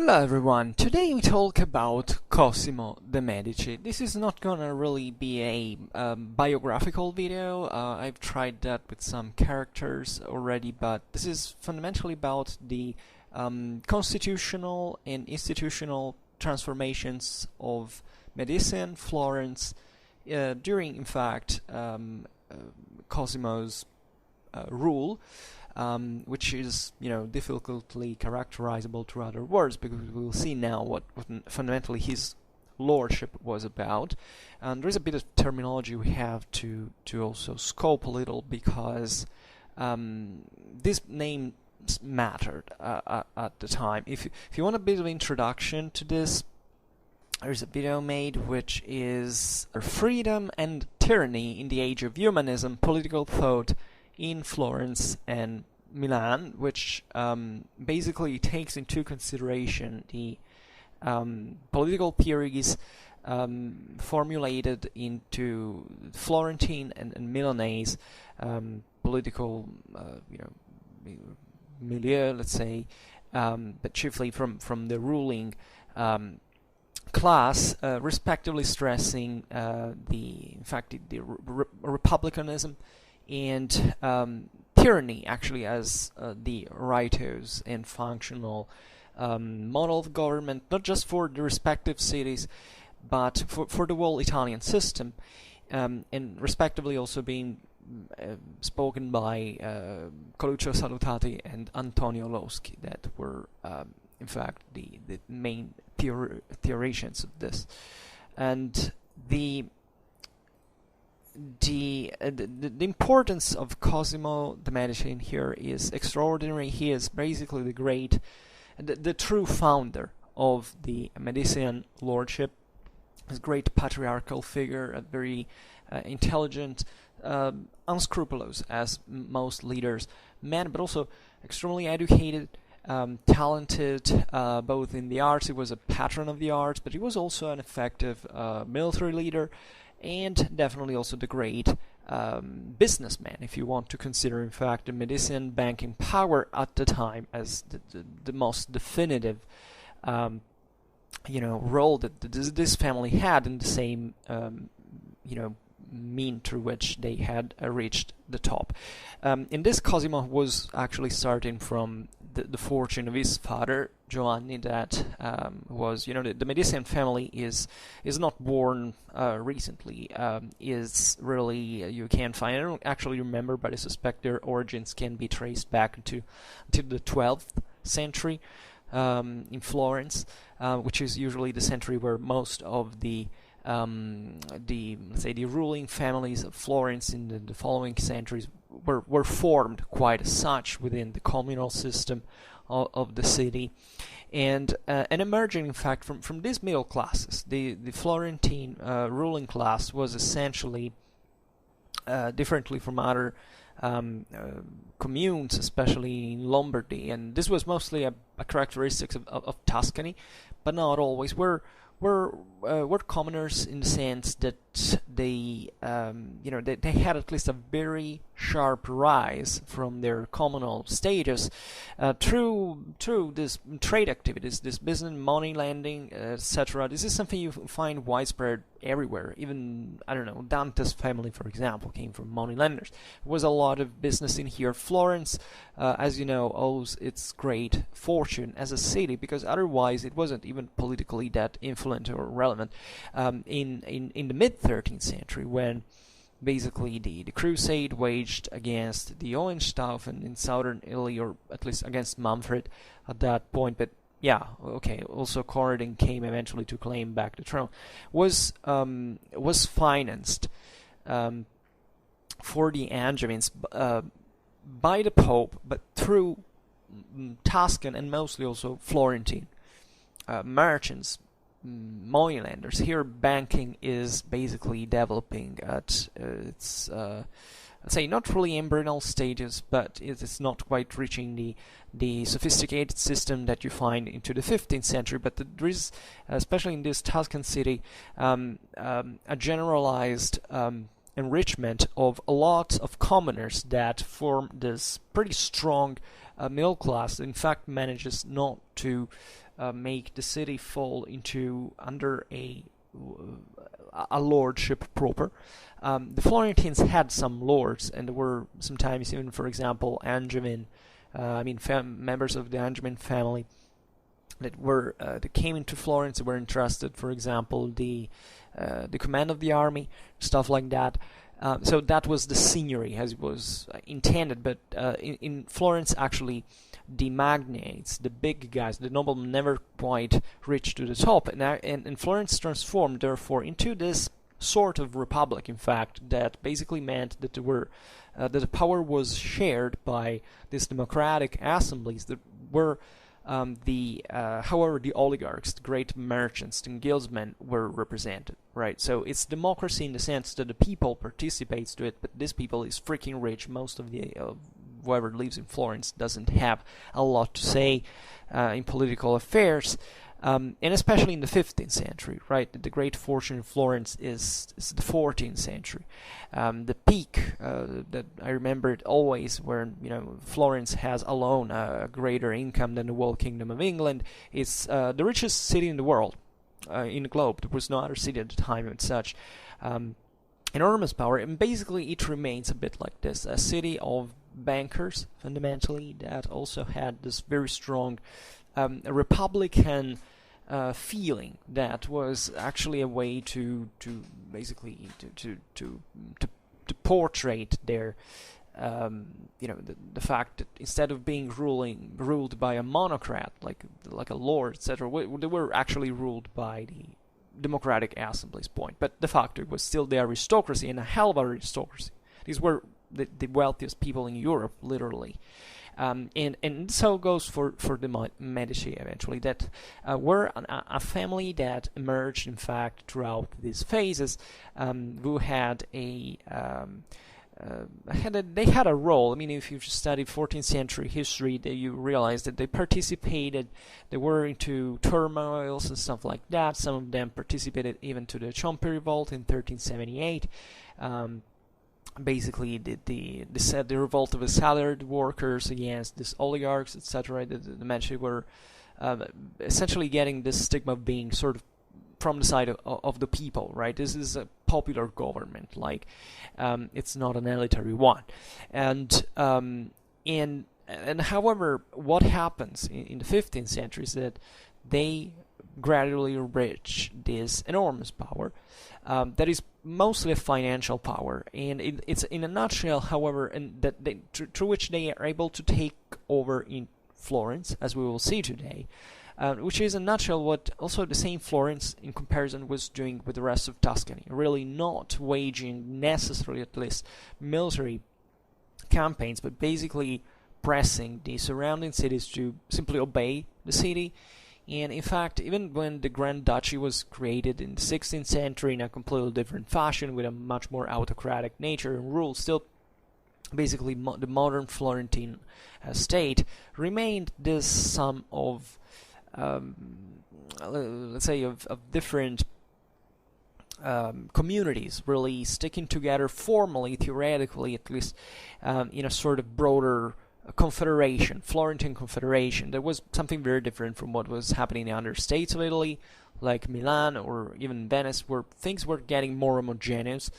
Hello everyone, today we talk about Cosimo de Medici. This is not gonna really be a biographical video. I've tried that with some characters already, but this is fundamentally about the constitutional and institutional transformations of Medici Florence during, in fact, Cosimo's rule. Which is, difficultly characterizable through other words, because we'll see now what fundamentally his lordship was about. And there is a bit of terminology we have to also scope a little, because these names mattered at the time. If you want a bit of introduction to this, there's a video made which is Freedom and Tyranny in the Age of Humanism, Political Thought in Florence and Milan, which basically takes into consideration the political theories formulated into Florentine and Milanese political milieu, let's say, but chiefly from the ruling class, respectively stressing the republicanism and tyranny, actually, as the rightos and functional model of government, not just for the respective cities, but for the whole Italian system, and respectively also being spoken by Coluccio Salutati and Antonio Loschi, that were, in fact, the main theorians of this. And the importance of Cosimo de Medici in here is extraordinary. He is basically the true founder of the Medicean lordship. He's a great patriarchal figure, a very intelligent, unscrupulous, as most leaders men, but also extremely educated, talented, both in the arts. He was a patron of the arts, but he was also an effective military leader, and definitely also the great businessman, if you want to consider, in fact, the Medicean banking power at the time as the most definitive role that this family had in the same mean through which they had reached the top. In this, Cosimo was actually starting from the fortune of his father Giovanni, that was, the Medici family is not born recently. Is really, you can't find, I don't actually remember, but I suspect their origins can be traced back to the 12th century in Florence, which is usually the century where most of the let's say the ruling families of Florence in the following centuries were formed quite as such within the communal system of the city, and emerging, in fact, from these middle classes. The Florentine ruling class was essentially, differently from other communes, especially in Lombardy, and this was mostly a characteristic of Tuscany, but not always. Were commoners in the sense that they had at least a very sharp rise from their communal status through this trade activities, this business, money lending, etc. This is something you find widespread everywhere. Even, I don't know, Dante's family, for example, came from money lenders. There was a lot of business in here. Florence, as you know, owes its great fortune as a city, because otherwise it wasn't even politically that influential or relevant in the mid-13th century, when basically the crusade waged against the Hohenstaufen in southern Italy, or at least against Manfred at that point, but also Coradin came eventually to claim back the throne, was financed for the Angevins by the Pope, but through Tuscan and mostly also Florentine merchants, moneylenders. Here, banking is basically developing at its let's say not really embryonal stages, but it's not quite reaching the sophisticated system that you find into the 15th century. But there is, especially in this Tuscan city, a generalized enrichment of a lot of commoners that form this pretty strong middle class. In fact, manages not to make the city fall into under a lordship proper. The Florentines had some lords, and there were sometimes even, for example, Angevin, members of the Angevin family that came into Florence, were entrusted, for example, the command of the army, stuff like that. So that was the signory as it was intended, but in Florence, actually, the magnates, the big guys, the noblemen never quite reached to the top, and Florence transformed, therefore, into this sort of republic, in fact, that basically meant that that the power was shared by these democratic assemblies that were however, the oligarchs, the great merchants, and guildsmen were represented, right? So it's democracy in the sense that the people participates to it, but this people is freaking rich. Most of the whoever lives in Florence doesn't have a lot to say in political affairs, and especially in the 15th century, right? The great fortune in Florence is the 14th century. The peak that I remember it always, where Florence has alone a greater income than the whole Kingdom of England. It's the richest city in the world, in the globe. There was no other city at the time and such. Enormous power, and basically it remains a bit like this: a city of bankers, fundamentally, that also had this very strong republican feeling that was actually a way to basically to portray their the fact that instead of being ruled by a monocrat like a lord, etc., they were actually ruled by the democratic assemblies point. But de facto it was still the aristocracy, and a hell of a aristocracy. These were the wealthiest people in Europe, literally. And so goes for the Medici eventually, that were a family that emerged, in fact, throughout these phases, who had they had a role. I mean, if you've studied 14th century history, you realize that they participated. They were into turmoils and stuff like that. Some of them participated even to the Ciompi revolt in 1378. Basically, the revolt of the salaried workers against these oligarchs, etc. The Medici were essentially getting this stigma of being sort of from the side of the people, right? This is a popular government, it's not an elitary one, and however, what happens in the 15th century is that they gradually reach this enormous power that is mostly a financial power, and it's in a nutshell, however, and that through which they are able to take over in Florence, as we will see today, which is in a nutshell what also the same Florence in comparison was doing with the rest of Tuscany, really not waging necessarily, at least, military campaigns, but basically pressing the surrounding cities to simply obey the city. And in fact, even when the Grand Duchy was created in the 16th century in a completely different fashion, with a much more autocratic nature and rule, still basically the modern Florentine state remained this sum of, let's say, of different communities really sticking together formally, theoretically at least, in a sort of broader confederation, Florentine confederation. That was something very different from what was happening in other states of Italy, like Milan or even Venice, where things were getting more homogeneous,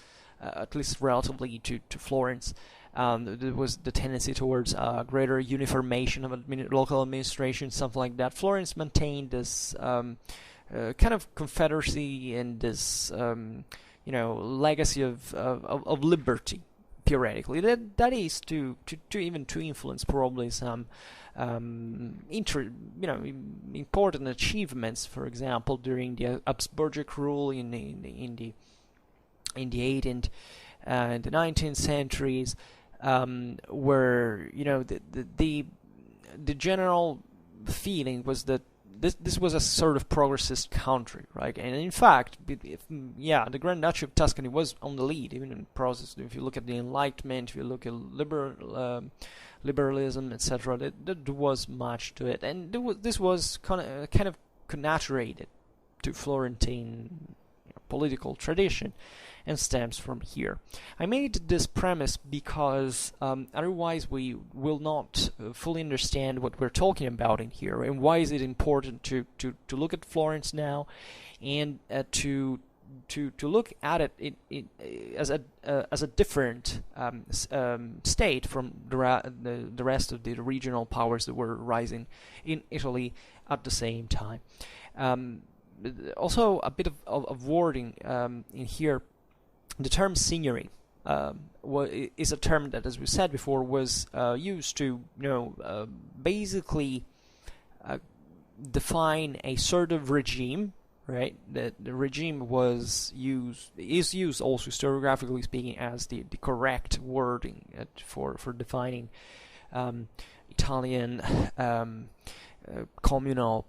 at least relatively to Florence. There was the tendency towards greater uniformation of local administration, something like that. Florence maintained this kind of confederacy and this legacy of liberty, theoretically. That is to even to influence probably some important achievements, for example, during the Habsburgic rule in the 18th and the 19th centuries, where the general feeling was that this was a sort of progressist country, right? And in fact, the Grand Duchy of Tuscany was on the lead, even in process. If you look at the Enlightenment, if you look at liberalism, etc., there was much to it, and this was kind of connaturated to Florentine political tradition, and stems from here. I made this premise because otherwise we will not fully understand what we're talking about in here, and why is it important to look at Florence now, and to look at it as a different state from the rest of the regional powers that were rising in Italy at the same time. Also, a bit of wording in here. The term signory is a term that, as we said before, was used to basically define a sort of regime. Right, the regime is used also historiographically speaking as the correct wording for defining Italian communal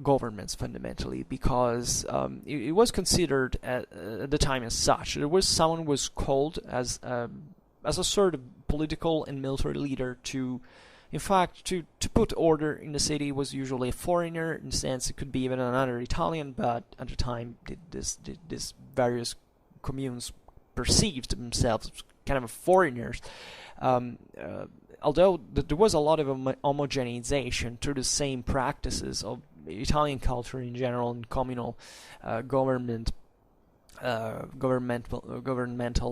governments fundamentally, because it was considered at the time as such. Someone was called as a sort of political and military leader to. In fact, to put order in the city was usually a foreigner. In a sense, it could be even another Italian, but at the time, this various communes perceived themselves as kind of foreigners. Although there was a lot of homogenization through the same practices of Italian culture in general and communal governmental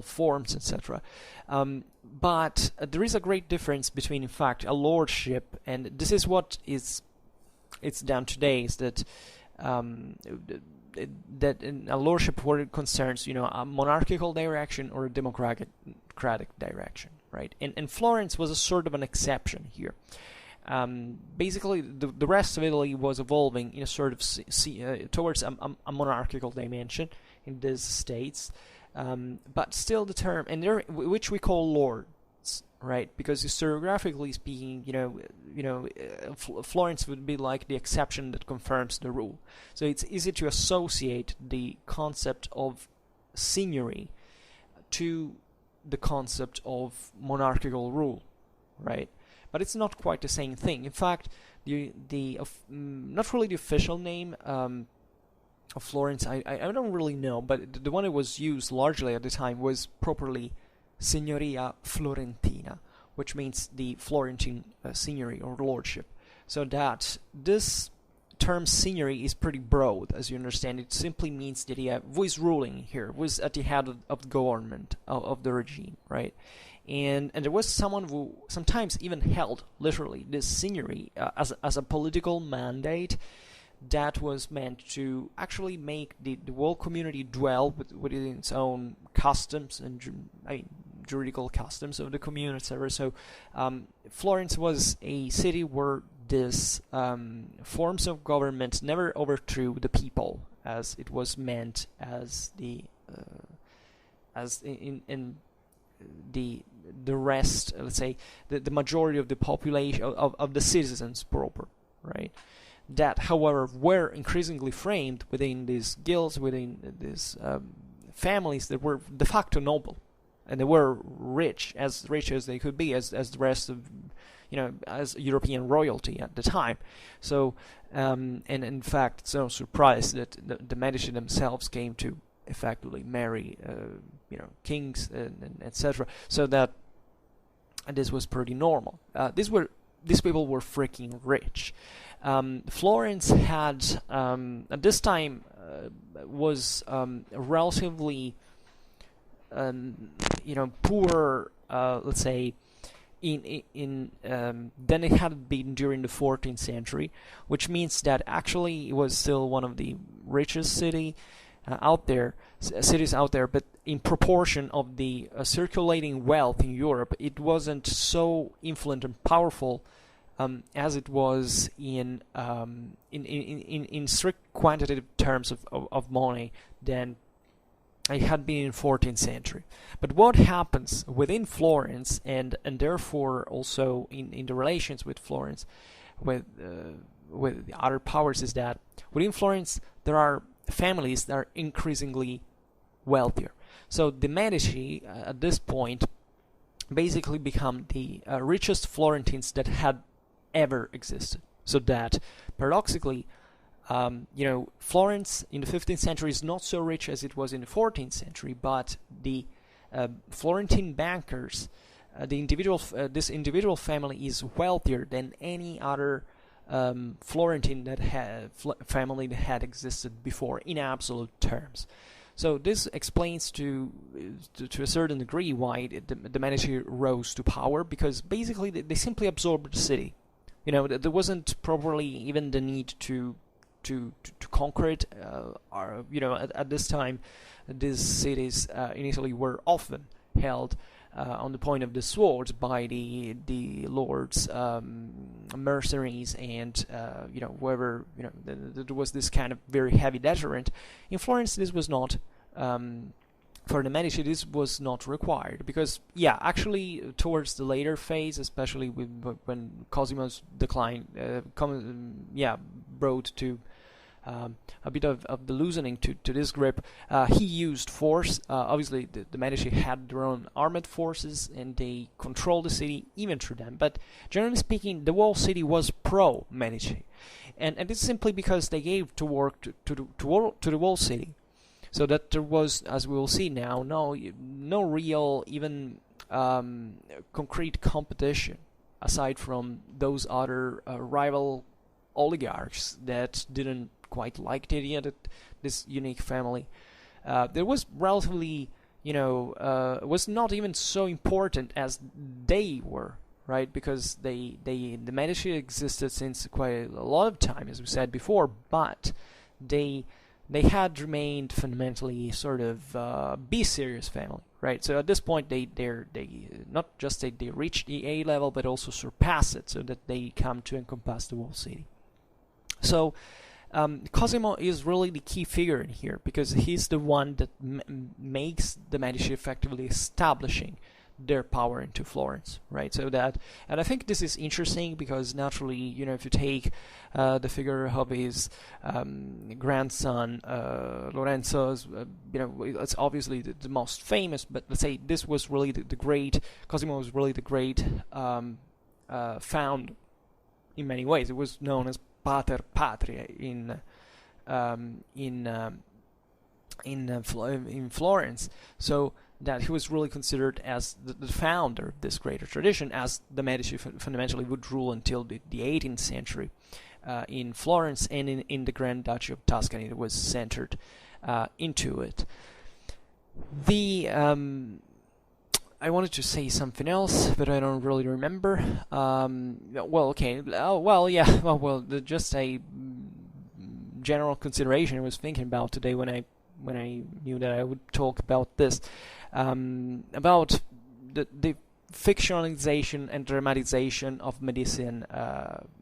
forms, etc. But there is a great difference between, in fact, a lordship, and this is what it's done today, is that that in a lordship, what it concerns, a monarchical direction or a democratic direction, right? And Florence was a sort of an exception here. Basically, the rest of Italy was evolving in a sort of towards a monarchical dimension in these states, but still the term, and which we call lords, right? Because historiographically speaking, Florence would be like the exception that confirms the rule. So it's easy to associate the concept of signory to the concept of monarchical rule, right? But it's not quite the same thing. In fact, not really the official name of Florence, I don't really know, but the one that was used largely at the time was properly Signoria Florentina, which means the Florentine signory or lordship. So that this term signory is pretty broad, as you understand. It simply means that who is ruling here, who is at the head of the government, of the regime, right? And there was someone who sometimes even held, literally, this signory as a political mandate that was meant to actually make the whole community dwell within its own customs and juridical customs of the commune, etc. So Florence was a city where this forms of government never overthrew the people, as it was meant as the rest, let's say, the majority of the population of the citizens proper, right? That, however, were increasingly framed within these guilds, within these families that were de facto noble, and they were rich as they could be, as the rest of, as European royalty at the time. So, and in fact, it's no surprise that the Medici themselves came to effectively marry, kings and etc. So that this was pretty normal. These people were freaking rich. Florence had at this time was relatively poor, let's say, than it had been during the 14th century, which means that actually it was still one of the richest cities out there, but in proportion of the circulating wealth in Europe, it wasn't so influential and powerful as it was in strict quantitative terms of money than it had been in 14th century. But what happens within Florence, and therefore also in the relations with Florence, with the other powers, is that within Florence there are families that are increasingly wealthier. So the Medici at this point basically become the richest Florentines that had ever existed. So that paradoxically, Florence in the 15th century is not so rich as it was in the 14th century, but the Florentine bankers, this individual family is wealthier than any other Florentine family that had existed before in absolute terms. So this explains to a certain degree why the Medici rose to power, because basically they simply absorbed the city. There wasn't properly even the need to conquer it. At this time, these cities in Italy were often held on the point of the sword by the lords, mercenaries, and whoever. There was this kind of very heavy deterrent. In Florence, this was not. For the Medici, this was not required, because, actually, towards the later phase, especially when Cosimo's decline, brought to a bit of the loosening to this grip, he used force. Obviously, the Medici had their own armed forces, and they controlled the city even through them. But generally speaking, the whole city was pro-Medici, and this is simply because they gave to work to the whole city. So that there was, as we will see now, no real, even concrete competition, aside from those other rival oligarchs that didn't quite like the idea that this unique family. There was relatively, was not even so important as they were, right? Because the Medici existed since quite a lot of time, as we said before, but they had remained fundamentally sort of be serious family, right? So at this point, they not just they reached the A level, but also surpass it, so that they come to encompass the whole city. So Cosimo is really the key figure in here, because he's the one that makes the Medici effectively establishing their power into Florence, right? So that, and I think this is interesting because naturally, if you take the figure of his grandson Lorenzo's, it's obviously the most famous, but let's say this was really the great, Cosimo was really the great found in many ways. It was known as Pater Patria in Florence, so that he was really considered as the founder of this greater tradition, as the Medici fundamentally would rule until the 18th century in Florence, and in the Grand Duchy of Tuscany that was centered into it. I wanted to say something else, but I don't really remember. Just a general consideration I was thinking about today when I knew that I would talk about this, about the fictionalization and dramatization of Medicean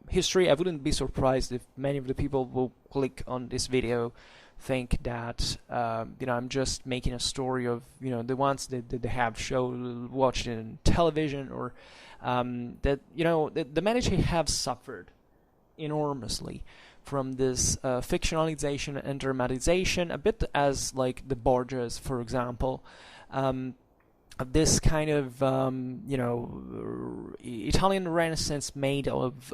history. I wouldn't be surprised if many of the people who click on this video think that I'm just making a story of the ones that they have watched in television, or that the Medici have suffered enormously from this fictionalization and dramatization, a bit as like the Borgias, for example, this kind of Italian Renaissance made of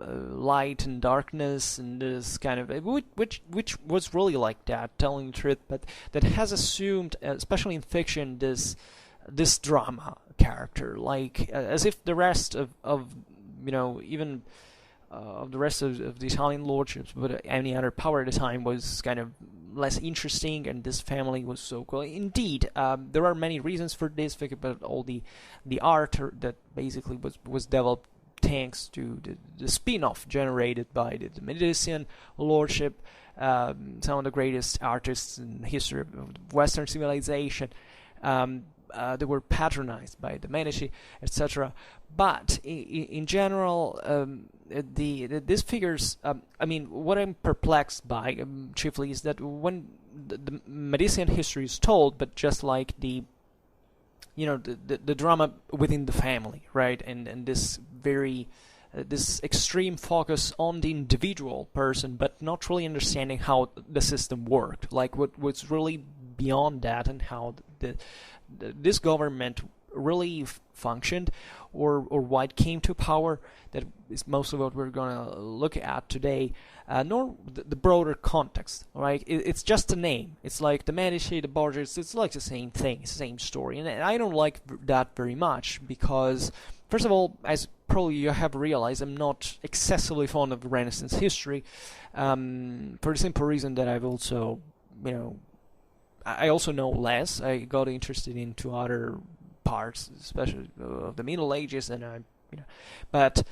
light and darkness, and this kind of which was really like that, telling the truth, but that has assumed, especially in fiction, this drama character, like as if the rest of even of the rest of the Italian lordships, but any other power at the time, was kind of less interesting, and this family was so cool. Indeed, there are many reasons for this. Think about all the art that basically was developed thanks to the spin-off generated by the Medicean lordship. Some of the greatest artists in the history of Western civilization. They were patronized by the Medici, etc. But in general, these figures, what I'm perplexed by chiefly is that when the Medicean history is told, but just like the drama within the family, right, and this very this extreme focus on the individual person, but not really understanding how the system worked, like what's really beyond that, and how this government really functioned, or why it came to power. That is mostly what we're gonna look at today, nor the broader context. Right? It's just a name. It's like the Medici, the Borgias. It's like the same thing, same story, and I don't like that very much because, first of all, as probably you have realized, I'm not excessively fond of Renaissance history, for the simple reason that I've also, I also know less. I got interested into other parts, especially of the Middle Ages, and but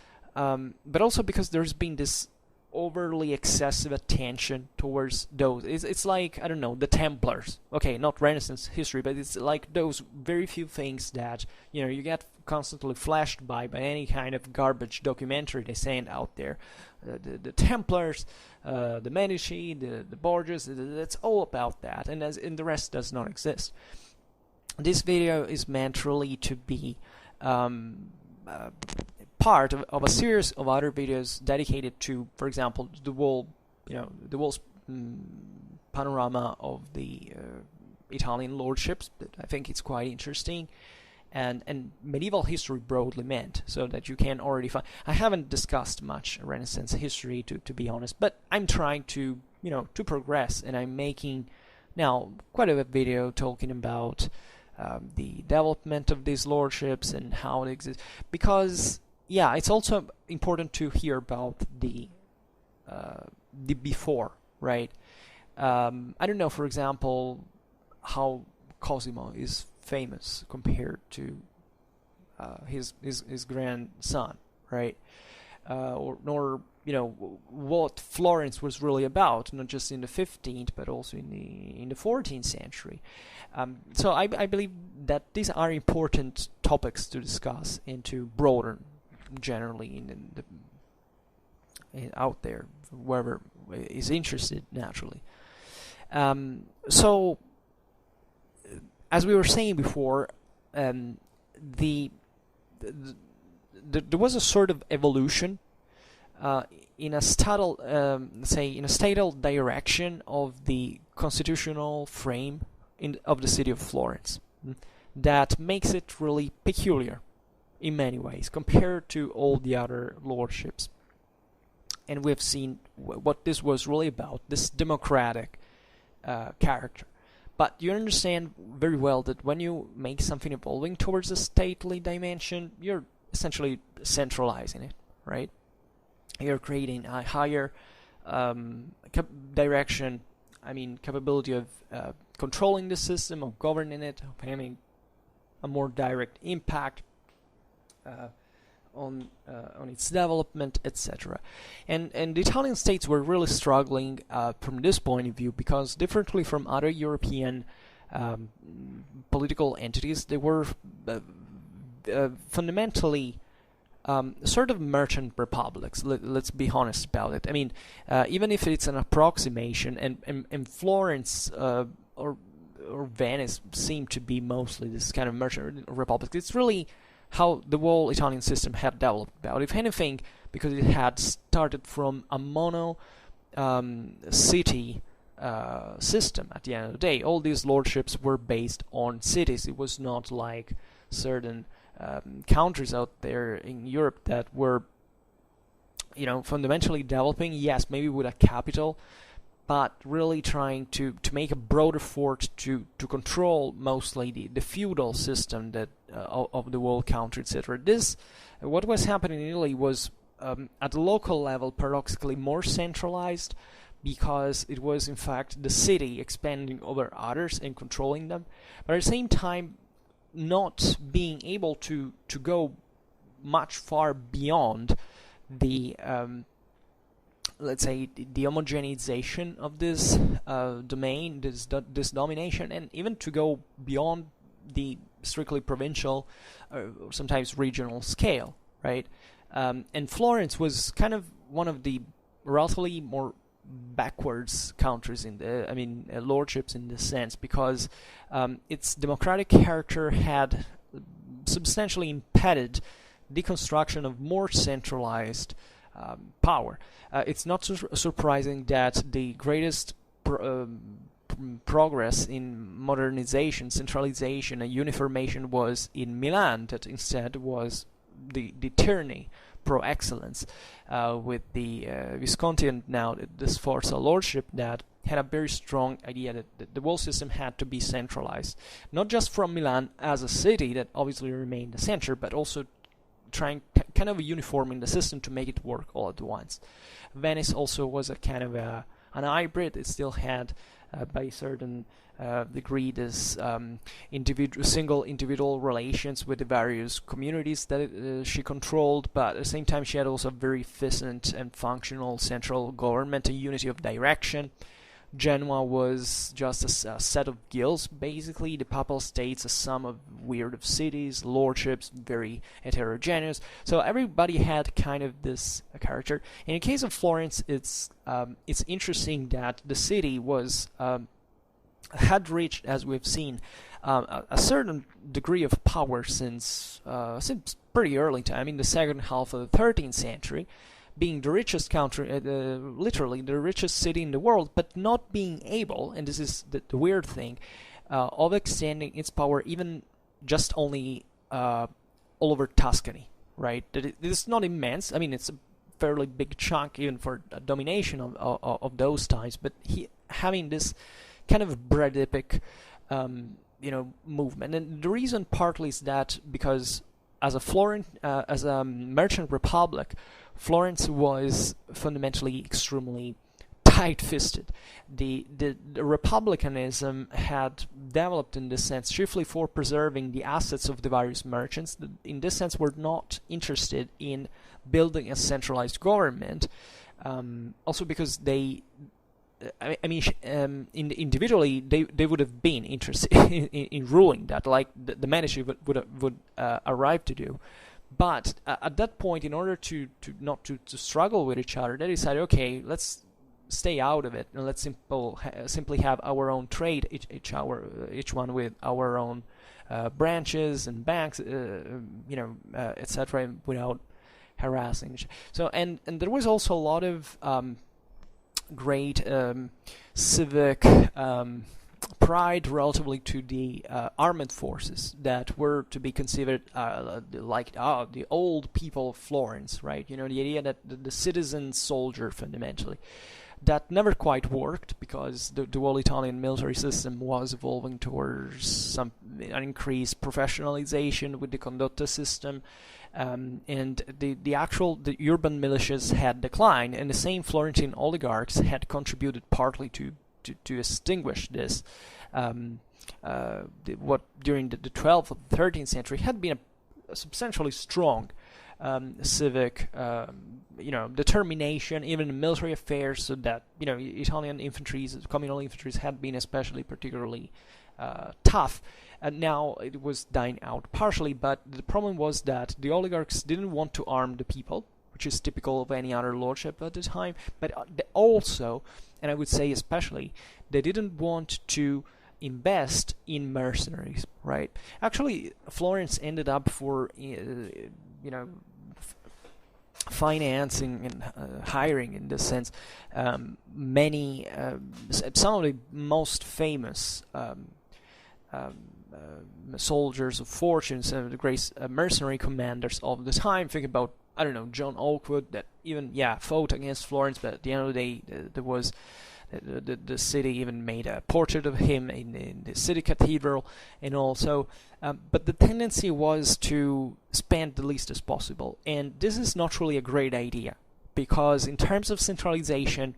also because there's been this overly excessive attention towards those. It's like, I don't know, the Templars. Okay, not Renaissance history, but it's like those very few things that you get constantly flashed by any kind of garbage documentary they send out there. The Templars, the Medici, the Borgias. That's all about that, and the rest does not exist. This video is meant really to be part of a series of other videos dedicated to, for example, the whole panorama of the Italian lordships. That I think it's quite interesting, and medieval history broadly meant, so that you can already find. I haven't discussed much Renaissance history, to be honest, but I'm trying to to progress, and I'm making now quite a video talking about the development of these lordships and how it exists, because it's also important to hear about the before, right? I don't know, for example, how Cosimo is famous compared to his grandson, right? Nor what Florence was really about, not just in the 15th but also in the 14th century. So I believe that these are important topics to discuss and to broaden generally out there, whoever is interested, naturally. So as we were saying before, there was a sort of evolution in a statal, direction of the constitutional frame of the city of Florence, that makes it really peculiar in many ways compared to all the other lordships. And we've seen what this was really about, this democratic character. But you understand very well that when you make something evolving towards a stately dimension, you're essentially centralizing it, right? You're creating a higher direction, capability of controlling the system, of governing it, of having a more direct impact on its development, etc. And the Italian states were really struggling from this point of view, because differently from other European political entities, they were fundamentally sort of merchant republics. Let's be honest about it. Even if it's an approximation, and Florence or Venice seem to be mostly this kind of merchant republic, it's really how the whole Italian system had developed about. If anything, because it had started from a mono city system at the end of the day. All these lordships were based on cities. It was not like certain countries out there in Europe that were fundamentally developing, yes, maybe with a capital, but really trying to make a broader fort to control mostly the feudal system that of the whole country, etc. What was happening in Italy was at the local level paradoxically more centralized, because it was in fact the city expanding over others and controlling them, but at the same time not being able to go much far beyond the let's say the homogenization of this domain, this domination, and even to go beyond the strictly provincial or sometimes regional scale, right? And Florence was kind of one of the relatively more backwards countries in the lordships in this sense, because its democratic character had substantially impeded the construction of more centralized power. It's not surprising that the greatest progress in modernization, centralization, and uniformation was in Milan, that instead was the tyranny pro excellence, with the Visconti and now the Sforza lordship that had a very strong idea that the whole system had to be centralized, not just from Milan as a city that obviously remained the center, but also trying kind of uniforming the system to make it work all at once. Venice also was a kind of an hybrid. It still had, by a certain degree, this single individual relations with the various communities that she controlled, but at the same time she had also a very efficient and functional central government, a unity of direction. Genoa was just a set of guilds, basically. The Papal States, a sum of weird of cities, lordships, very heterogeneous. So everybody had kind of this character. In the case of Florence, it's interesting that the city was had reached, as we've seen, a certain degree of power since pretty early time, in the second half of the 13th century. Being the richest country, literally the richest city in the world, but not being able, and this is the weird thing, of extending its power even just only all over Tuscany, right? That it is not immense. I mean, it's a fairly big chunk even for domination of those times, but having this kind of bread-epic, movement. And the reason partly is that because as a merchant republic, Florence was fundamentally extremely tight-fisted. The republicanism had developed in this sense chiefly for preserving the assets of the various merchants. In this sense, were not interested in building a centralized government. Also because individually they would have been interested in ruling that, like the Medici would arrive to do. But at that point, in order to not to struggle with each other, they decided, okay, let's stay out of it and let's simply have our own trade, each one with our own branches and banks, etc., without harassing. So and there was also a lot of great civic pride relatively to the armed forces that were to be considered the old people of Florence, right? The idea that the citizen soldier, fundamentally, that never quite worked because the whole Italian military system was evolving towards an increased professionalization with the condotta system. And the urban militias had declined, and the same Florentine oligarchs had contributed partly to extinguish this. What during the 12th or 13th century had been a substantially strong civic, determination, even in military affairs, so that Italian communal infantries had been especially particularly tough. And now it was dying out partially, but the problem was that the oligarchs didn't want to arm the people, which is typical of any other lordship at the time, but they also, and I would say especially, they didn't want to invest in mercenaries, right? Actually, Florence ended up for financing and hiring, in this sense, many some of the most famous soldiers of fortune, some of the great mercenary commanders of the time. Think about, I don't know, John Oakwood, that even fought against Florence, but at the end of the day there was the city even made a portrait of him in the city cathedral, and also but the tendency was to spend the least as possible, and this is not really a great idea, because in terms of centralization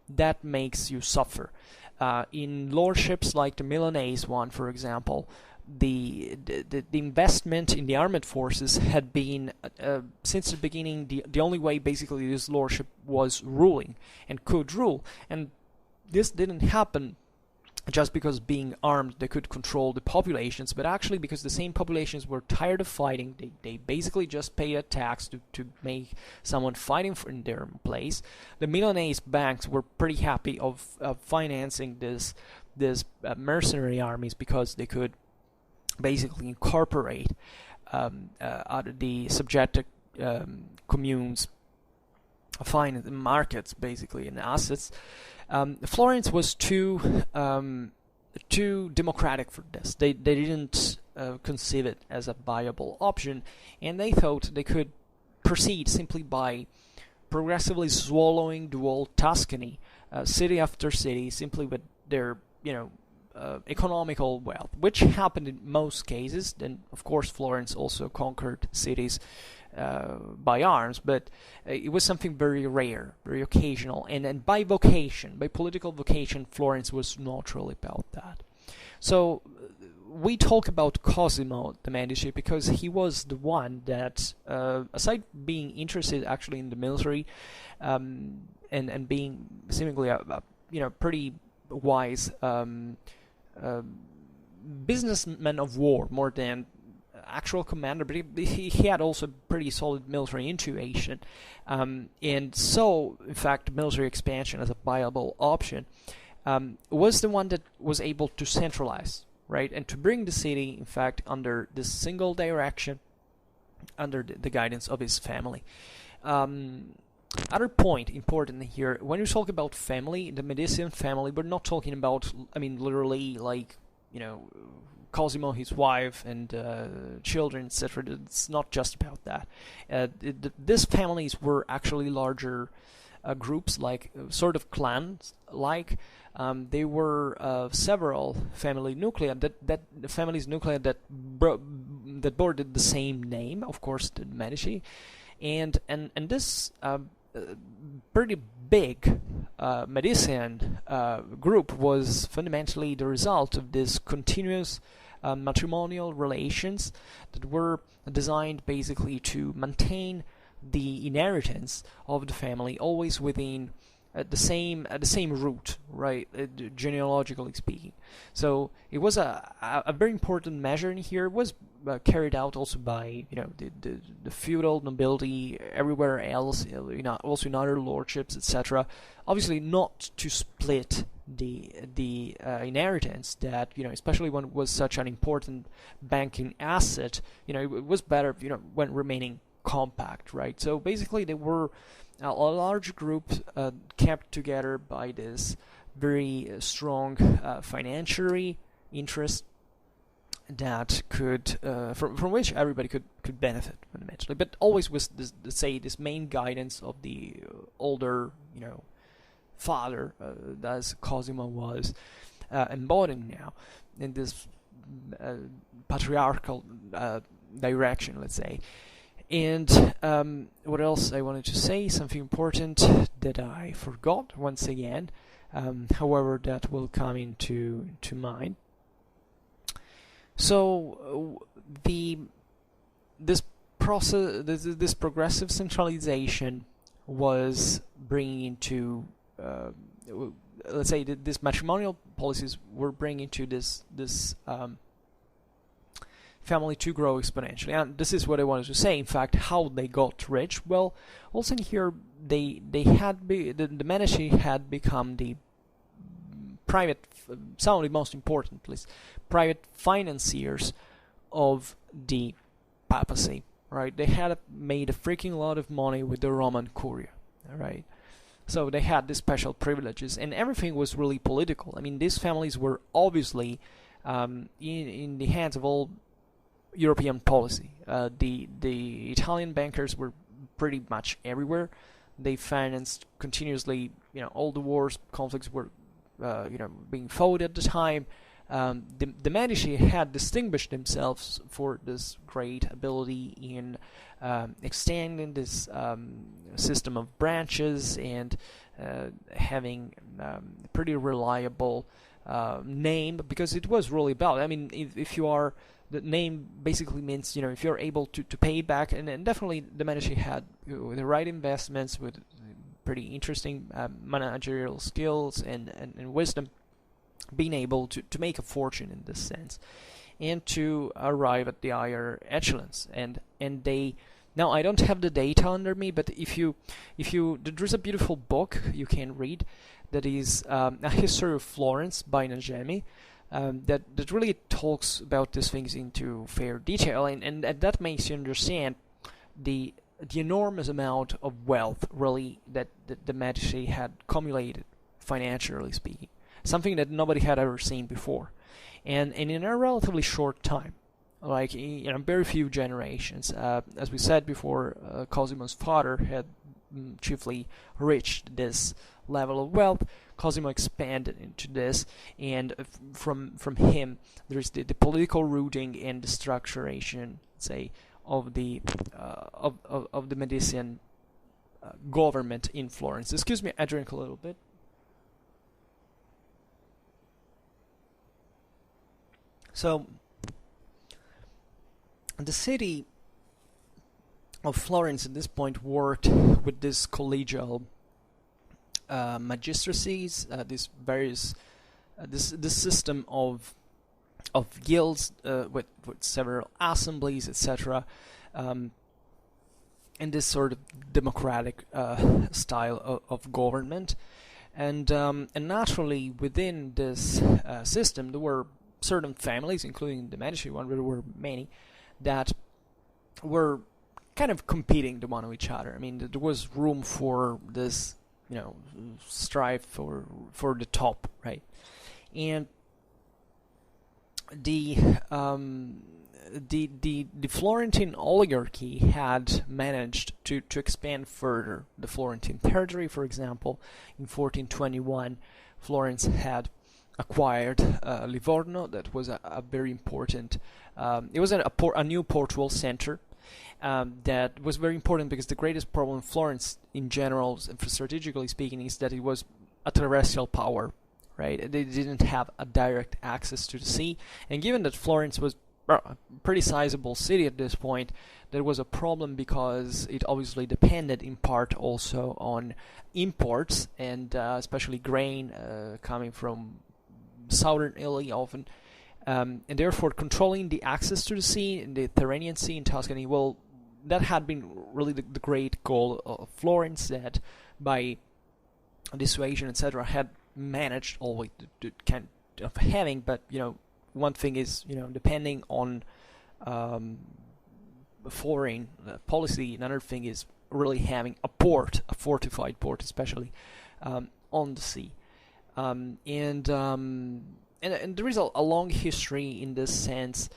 that makes you suffer. In lordships like the Milanese one, for example, the investment in the armed forces had been since the beginning the only way basically this lordship was ruling and could rule, and this didn't happen just because being armed they could control the populations, but actually because the same populations were tired of fighting. They basically just pay a tax to make someone fighting in their place. The Milanese banks were pretty happy of financing this mercenary armies, because they could basically incorporate the subjected communes find markets basically and assets. Florence was too democratic for this. They didn't conceive it as a viable option, and they thought they could proceed simply by progressively swallowing the whole Tuscany, city after city, simply with their economical wealth, which happened in most cases. Then, of course, Florence also conquered cities by arms, but it was something very rare, very occasional, and by vocation, by political vocation, Florence was not really about that. So we talk about Cosimo de Medici because he was the one that, aside being interested actually in the military, and being seemingly a pretty wise businessman of war more than actual commander, but he had also pretty solid military intuition, and so in fact military expansion as a viable option was the one that was able to centralize, right, and to bring the city in fact under this single direction, under the guidance of his family. Other point important here, when you talk about family, the Medici family, we're not talking about, literally like, Cosimo, his wife, and children, etc. It's not just about that. These families were actually larger groups, like sort of clans. Like they were several family nuclei that bore the same name, of course, the Medici, and this pretty big Medician group was fundamentally the result of this continuous matrimonial relations that were designed basically to maintain the inheritance of the family always within the same root, right, genealogically speaking. So it was a very important measure in here. It was carried out also by the feudal nobility everywhere else, also in other lordships, etc. Obviously not to split the inheritance that, especially when it was such an important banking asset, it was better, when remaining compact, right? So basically they were a large group kept together by this very strong financial interest that could from which everybody could benefit fundamentally, but always with this main guidance of the older father, as Cosimo was embodying now in this patriarchal direction, let's say. And what else I wanted to say? Something important that I forgot once again. However, that will come into mind. So this progressive centralization was bringing into let's say this matrimonial policies were bringing to this family to grow exponentially, and this is what I wanted to say. In fact, how they got rich. Well, also in here the Medici had become the private, some of the most important, at least, private financiers of the papacy. Right? They had made a freaking lot of money with the Roman Curia. Right? So they had these special privileges, and everything was really political. These families were obviously in the hands of all European policy. The Italian bankers were pretty much everywhere. They financed continuously, all the wars, conflicts were, being fought at the time. The Medici had distinguished themselves for this great ability in extending this system of branches and having pretty reliable name, because it was really about, if you are, the name basically means, if you're able to pay back, and definitely the Medici had the right investments with pretty interesting managerial skills and wisdom, being able to make a fortune in this sense, and to arrive at the higher echelons. And they, now I don't have the data under me, but if you there's a beautiful book you can read that is A History of Florence by Najemi, that really talks about these things into fair detail, and that makes you understand the the enormous amount of wealth really that the Medici had accumulated, financially speaking, something that nobody had ever seen before, and in a relatively short time, like very few generations. As we said before, Cosimo's father had chiefly reached this level of wealth. Cosimo expanded into this, and from him there is the political rooting and the structuration, say, of the Medicean government in Florence. Excuse me, I drink a little bit. So the city of Florence at this point worked with this collegial magistracies, this various this system of guilds with several assemblies, etc., and this sort of democratic style of government, and naturally within this system there were certain families, including the Medici one, there were many that were kind of competing the one with each other. I mean, there was room for this, strife for the top, right? And the Florentine oligarchy had managed to expand further the Florentine territory. For example, in 1421, Florence had acquired Livorno. That was a very important. It was a new portual center. That was very important because the greatest problem in Florence in general, strategically speaking, is that it was a terrestrial power, right? They didn't have a direct access to the sea, and given that Florence was a pretty sizable city at this point, there was a problem because it obviously depended in part also on imports, and especially grain coming from southern Italy often, and therefore controlling the access to the sea, in the Tyrrhenian Sea in Tuscany. Well, that had been really the great goal of Florence, that by dissuasion, etc., had managed always to kind of having. But one thing is depending on foreign policy. Another thing is really having a port, a fortified port, especially on the sea. And there is a long history in this sense.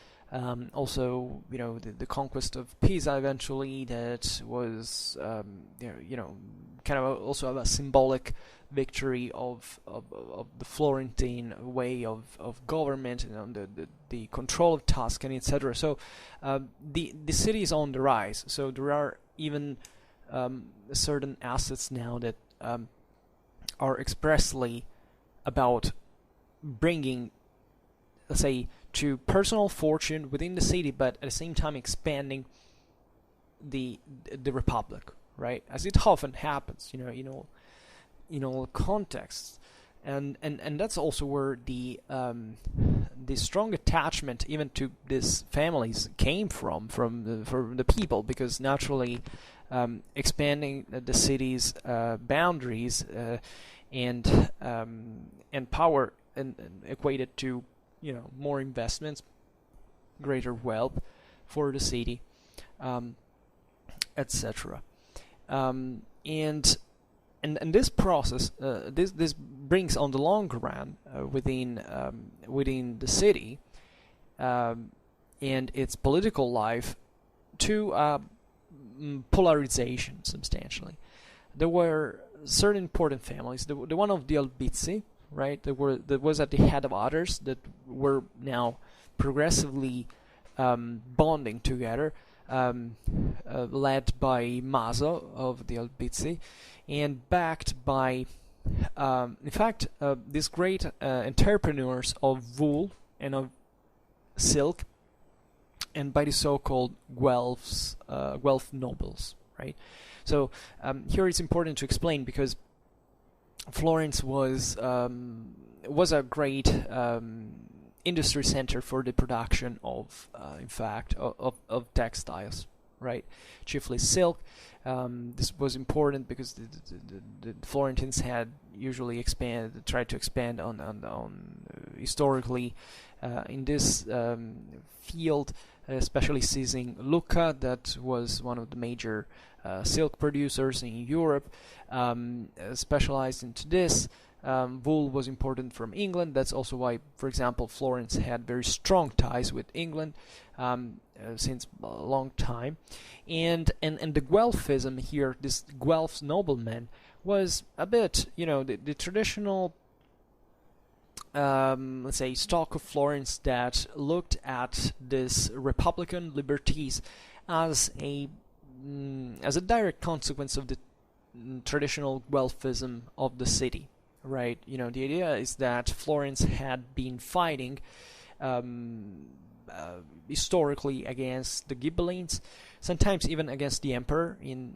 Also, the conquest of Pisa eventually, that was kind of also a symbolic victory of the Florentine way of government, and the control of Tuscany, etc. So the city is on the rise. So there are even certain assets now that are expressly about bringing, let's say, to personal fortune within the city, but at the same time expanding the republic, right? As it often happens, in all contexts, and that's also where the strong attachment even to these families came from the people, because naturally expanding the city's boundaries and power and equated to more investments, greater wealth for the city, etc. And this process, this brings on the long run within the city and its political life to polarization substantially. There were certain important families. The one of the Albizzi, right? That was at the head of others that were now progressively bonding together, led by Maso of the Albizzi, and backed by, in fact, these great entrepreneurs of wool and of silk, and by the so-called Guelphs, Guelph nobles, right? So here it's important to explain, because Florence was a great industry center for the production of, in fact, of textiles, right? Chiefly silk. This was important because the Florentines had usually tried to expand on historically in this field, especially seizing Lucca, that was one of the major silk producers in Europe, specialized into this. Wool was important from England. That's also why, for example, Florence had very strong ties with England since a long time. And the Guelphism here, this Guelph nobleman, was a bit, the traditional, let's say, stock of Florence that looked at this republican liberties as a direct consequence of the traditional Guelphism of the city. Right, the idea is that Florence had been fighting historically against the Ghibellines, sometimes even against the emperor. In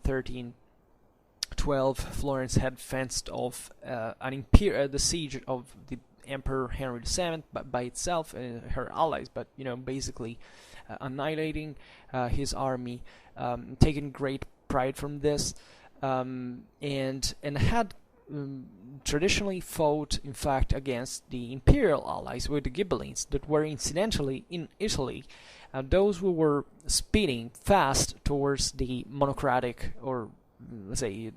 1312, Florence had fenced off the siege of the Emperor Henry VII by itself and her allies, but basically annihilating his army, taking great pride from this, and had traditionally fought, in fact, against the imperial allies with the Ghibellines that were incidentally in Italy, those who were speeding fast towards the monocratic, or let's say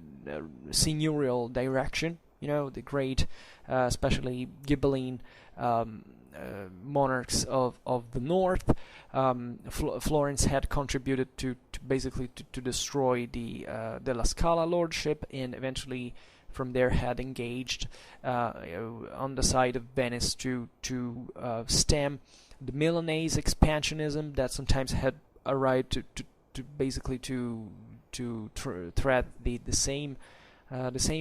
seigneurial direction. The great, especially Ghibelline monarchs of the north. Florence had contributed to basically to destroy the La Scala lordship, and eventually from there had engaged on the side of Venice to stem the Milanese expansionism that sometimes had arrived to basically to threat the same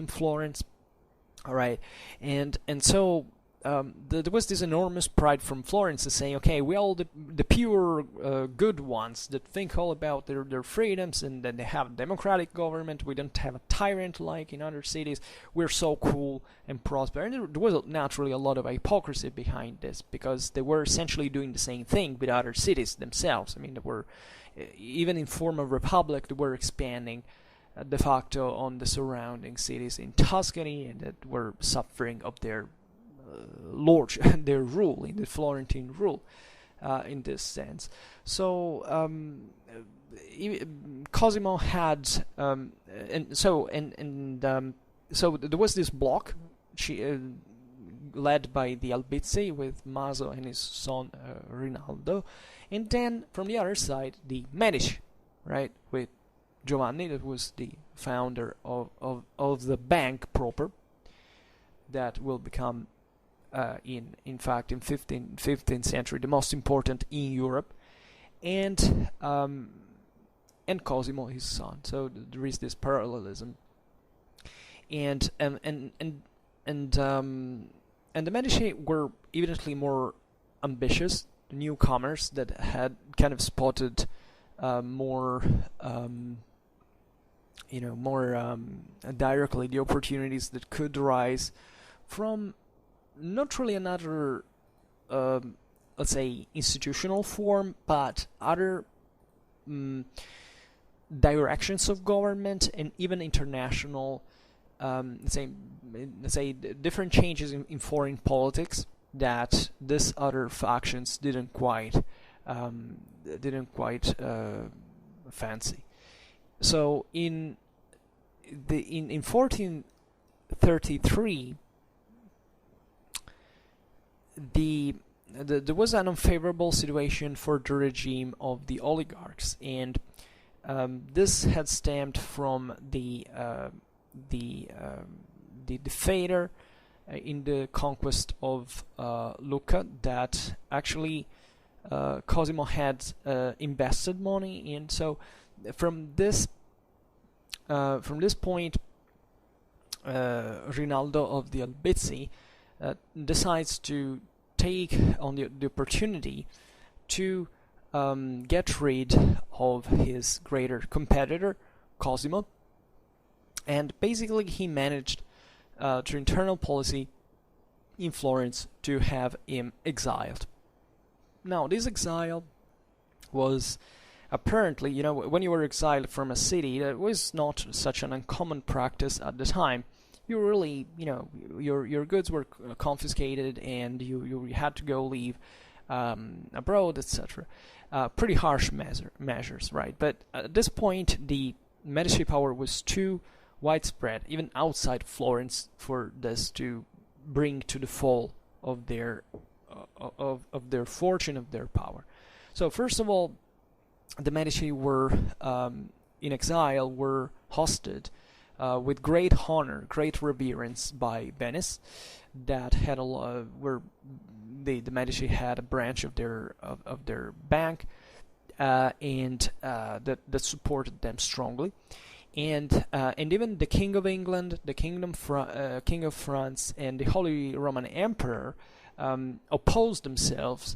Florence. All right, and so there was this enormous pride from Florence to saying, okay, we all the pure good ones that think all about their freedoms, and that they have a democratic government. We don't have a tyrant like in other cities. We're so cool and prosperous. And there was naturally a lot of hypocrisy behind this, because they were essentially doing the same thing with other cities themselves. I mean, they were, even in form of republic, they were expanding de facto on the surrounding cities in Tuscany, and that were suffering of their their rule, in the Florentine rule, in this sense. So Cosimo had, so there was this bloc, led by the Albizzi with Maso and his son Rinaldo, and then from the other side the Medici, right, with Giovanni, that was the founder of the bank proper, that will become in fact in 15th century the most important in Europe, and Cosimo, his son. So there is this parallelism, and the Medici were evidently more ambitious newcomers that had kind of spotted more directly the opportunities that could rise from not really another, let's say, institutional form, but other directions of government, and even international, let's say different changes in foreign politics that this other factions didn't quite fancy. So in 1433, there was an unfavorable situation for the regime of the oligarchs, and this had stemmed from the failure in the conquest of Lucca that actually Cosimo had invested money in. So from this point, Rinaldo of the Albizzi decides to take on the opportunity to get rid of his greater competitor, Cosimo, and basically he managed through internal policy in Florence to have him exiled. Now, this exile was apparently, when you were exiled from a city, that was not such an uncommon practice at the time. you really, your goods were confiscated, and you had to go live abroad, etc. Pretty harsh measures, right? But at this point, the Medici power was too widespread, even outside Florence, for this to bring to the fall of their their fortune, of their power. So first of all, the Medici were in exile, were hosted with great honor, great reverence by Venice, that had where the Medici had a branch of their bank, and that supported them strongly. And even the King of England, the King of France, and the Holy Roman Emperor opposed themselves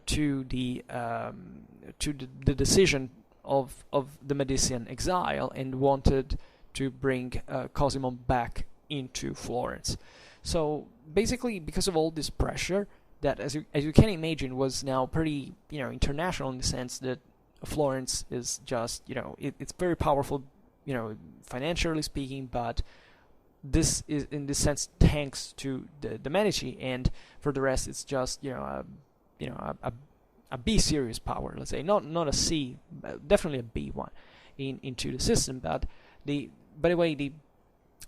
to the decision of the Medician exile, and wanted to bring Cosimo back into Florence. So basically, because of all this pressure, that as you can imagine was now pretty international, in the sense that Florence is just it's very powerful, financially speaking, but this is in this sense thanks to the Medici, and for the rest it's just a B series power, let's say, not a C, definitely a B one into the system. But by the way, the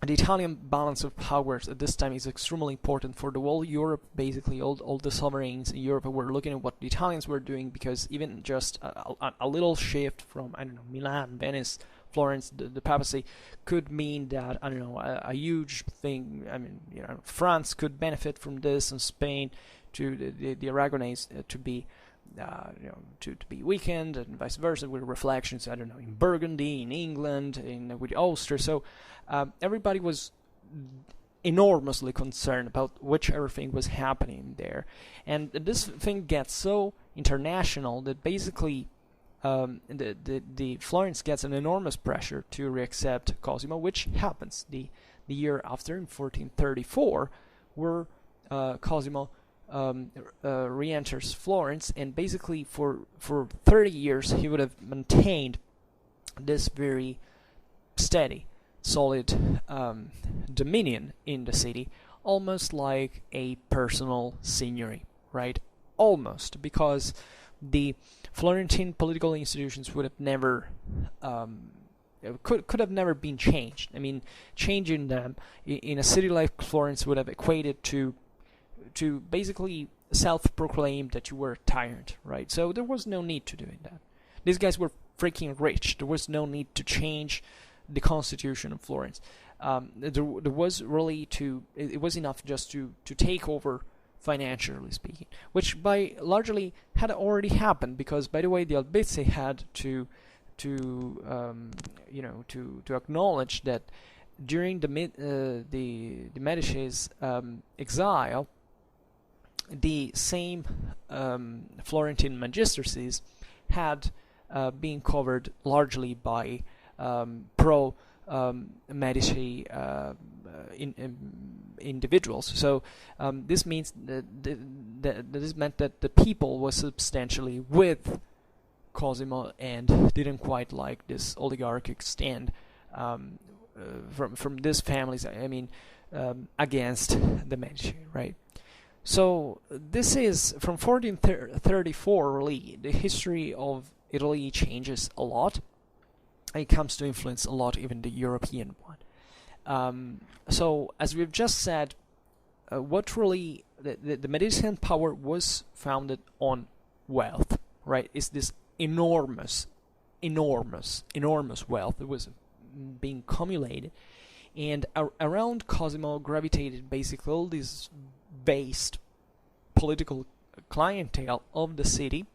Italian balance of powers at this time is extremely important for the whole Europe. Basically, all the sovereigns in Europe were looking at what the Italians were doing, because even just a little shift from, I don't know, Milan, Venice, Florence, the papacy, could mean that, I don't know, a huge thing. I mean, France could benefit from this, and Spain, to the Aragonese to be to be weakened, and vice versa, with reflections, I don't know, in Burgundy, in England, with Austria. So everybody was enormously concerned about which everything was happening there. And this thing gets so international that basically the Florence gets an enormous pressure to reaccept Cosimo, which happens the year after, in 1434, where Cosimo re-enters Florence, and basically for 30 years he would have maintained this very steady, solid dominion in the city, almost like a personal signory, right? Almost, because the Florentine political institutions would have never could have never been changed. I mean, changing them in a city like Florence would have equated to basically self-proclaim that you were a tyrant, right? So there was no need to doing that. These guys were freaking rich. There was no need to change the constitution of Florence. There was really it was enough just to take over, financially speaking, which by largely had already happened, because, by the way, the Albizzi had to acknowledge that during the Medici's exile, the same Florentine magistracies had been covered largely by pro Medici individuals. So this means that this meant that the people was substantially with Cosimo, and didn't quite like this oligarchic stand from these families. I mean, against the Medici, right? So this is from 1434. Really, the history of Italy changes a lot. It comes to influence a lot even the European one. So as we've just said, what really the Medici power was founded on wealth, right? It's this enormous wealth that was being accumulated, and around Cosimo gravitated basically all this based political clientele of the city,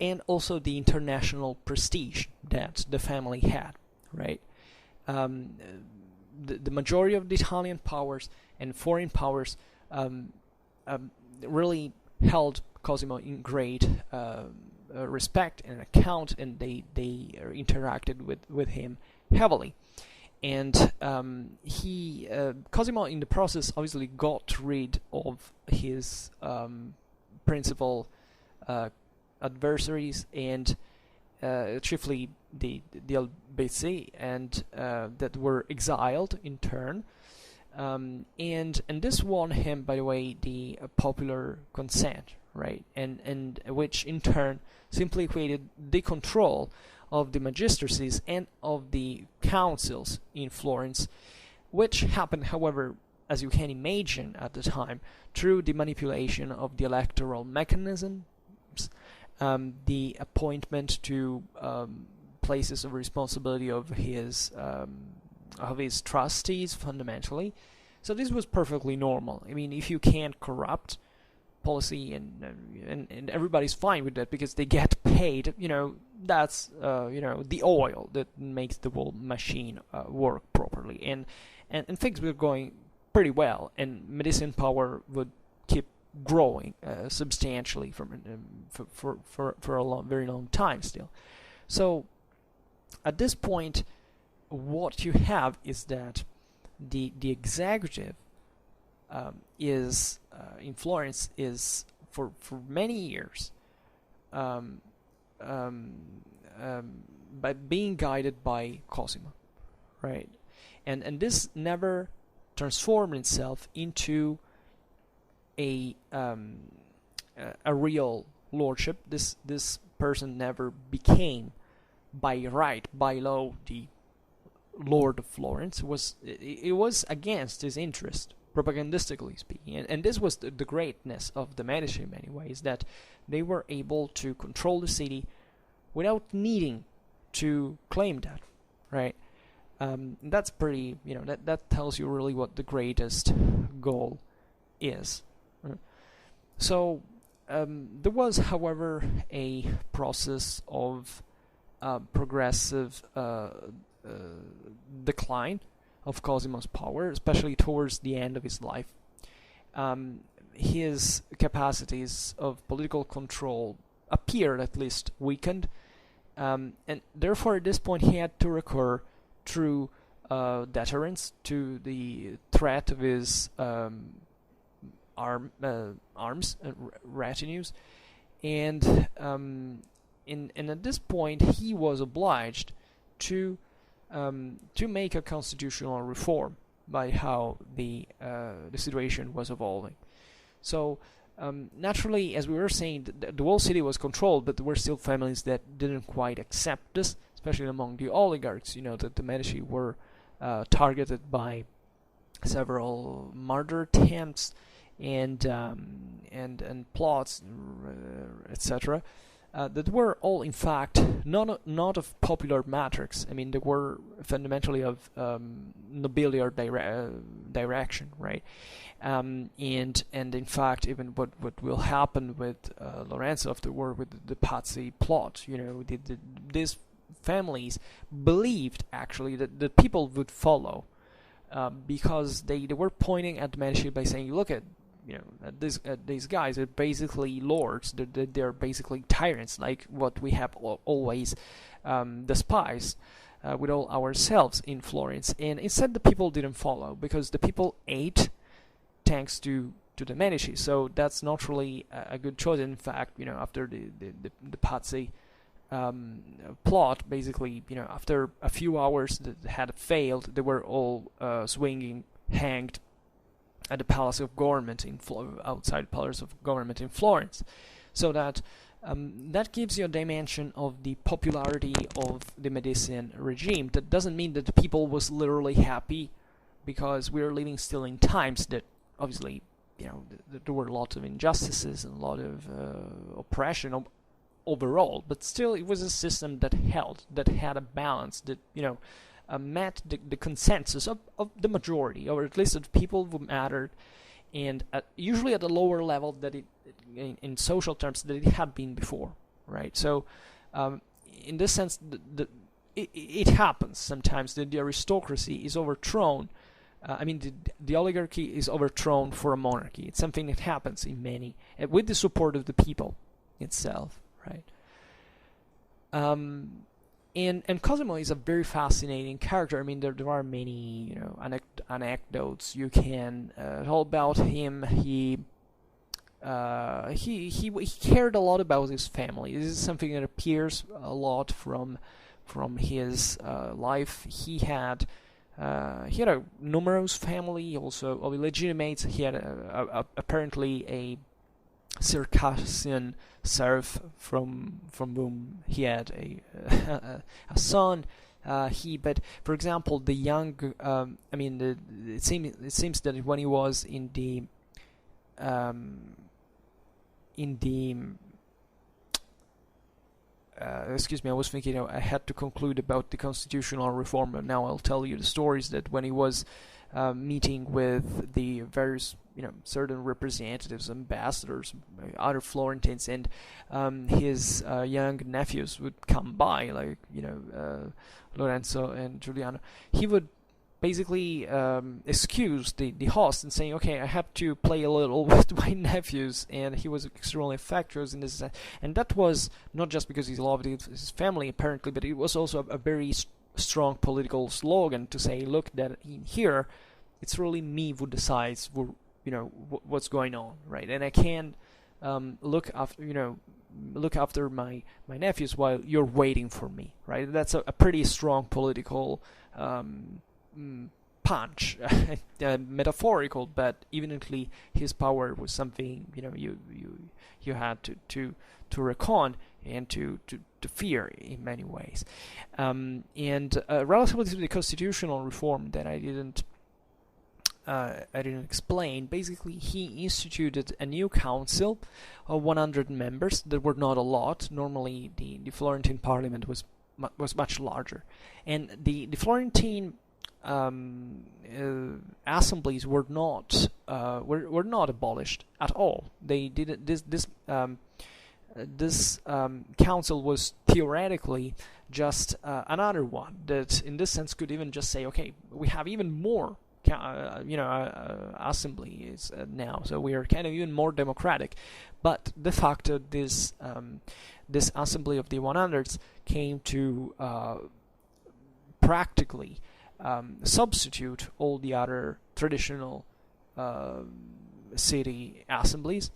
and also the international prestige that the family had, right? The majority of the Italian powers and foreign powers really held Cosimo in great respect and account, and they interacted with him heavily. And Cosimo, in the process, obviously got rid of his principal adversaries, and chiefly the Albizzi, and that were exiled in turn. And this won him, by the way, the popular consent, right? And which in turn simply created the control of the magistracies and of the councils in Florence, which happened, however, as you can imagine at the time, through the manipulation of the electoral mechanisms, the appointment to places of responsibility of his trustees, fundamentally. So this was perfectly normal. I mean, if you can't corrupt policy, and everybody's fine with that because they get paid, that's the oil that makes the whole machine work properly, and things were going pretty well, and Medici power would keep growing substantially for a very long time still. So at this point, what you have is that the executive is in Florence is for many years by being guided by Cosimo, right? And this never transformed itself into a real lordship. This person never became by law the Lord of Florence. It was against his interest, propagandistically speaking, and this was the greatness of the Medici in many ways, that they were able to control the city without needing to claim that, right? That's pretty, that tells you really what the greatest goal is. So there was, however, a process of progressive decline of Cosimo's power, especially towards the end of his life. His capacities of political control appeared at least weakened, and therefore at this point he had to recur through deterrence to the threat of his arms retinues, and at this point he was obliged to make a constitutional reform by how the situation was evolving. So naturally, as we were saying, the whole city was controlled, but there were still families that didn't quite accept this, especially among the oligarchs. That the Medici were targeted by several murder attempts and plots, etc. That were all, in fact, not of popular matrix. I mean, they were fundamentally of nobiliar direction, right? And in fact, even what will happen with Lorenzo afterward with the patsy plot, these families believed actually that people would follow, because they were pointing at the Medici by saying, look at these guys are basically lords. They're basically tyrants, like what we have always despised with all ourselves in Florence. And instead, the people didn't follow, because the people ate thanks to the Medici. So that's not really a good choice. In fact, after the patsy plot, basically, after a few hours that had failed, they were all hanged at the Palace of Government outside Palace of Government in Florence. So that gives you a dimension of the popularity of the Medici regime. That doesn't mean that the people was literally happy, because we're living still in times that obviously, there were a lot of injustices and a lot of oppression overall, but still it was a system that had a balance, that met the consensus of the majority, or at least of the people who mattered, and usually at a lower level that in social terms that it had been before, right? So in this sense, it happens sometimes that the aristocracy is overthrown. The oligarchy is overthrown for a monarchy. It's something that happens in many, with the support of the people itself, right? And Cosimo is a very fascinating character. I mean, there are many, anecdotes you can tell about him. He he cared a lot about his family. This is something that appears a lot from his life. He had a numerous family, also of illegitimates. He had apparently a Circassian serf from whom he had a son. But for example, the young, it seems that when he was in the excuse me, I was thinking I had to conclude about the constitutional reform, but now I'll tell you the stories that when he was meeting with the various, certain representatives, ambassadors, other Florentines, and his young nephews would come by, like, Lorenzo and Giuliano, he would basically excuse the host and saying, okay, I have to play a little with my nephews, and he was extremely affectuous in this, and that was not just because he loved his family apparently, but it was also a very strong political slogan to say, look, that in here it's really me who decides what's going on, right? And I can't look after my nephews while you're waiting for me, right? That's a pretty strong political punch, metaphorical, but evidently his power was something you had to reckon and to fear in many ways. And relatively to the constitutional reform that I didn't explain, basically he instituted a new council of 100 members. That were not a lot. Normally the Florentine parliament was much larger, and the Florentine assemblies were not abolished at all. They did this council was theoretically just another one that, in this sense, could even just say, okay, we have even more assemblies now, so we are kind of even more democratic. But de facto, this assembly of the 100s came to practically substitute all the other traditional city assemblies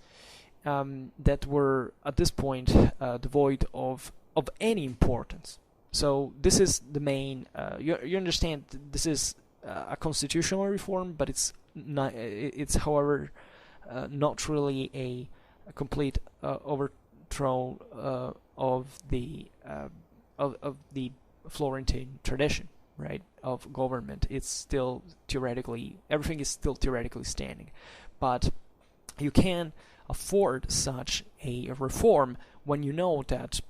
that were at this point devoid of any importance. So this is the main. You understand, this is a constitutional reform, but it's not. It's, however, not really a complete overthrow of the Florentine tradition, right, of government. It's still theoretically, everything is still theoretically standing, but you can afford such a reform when you know that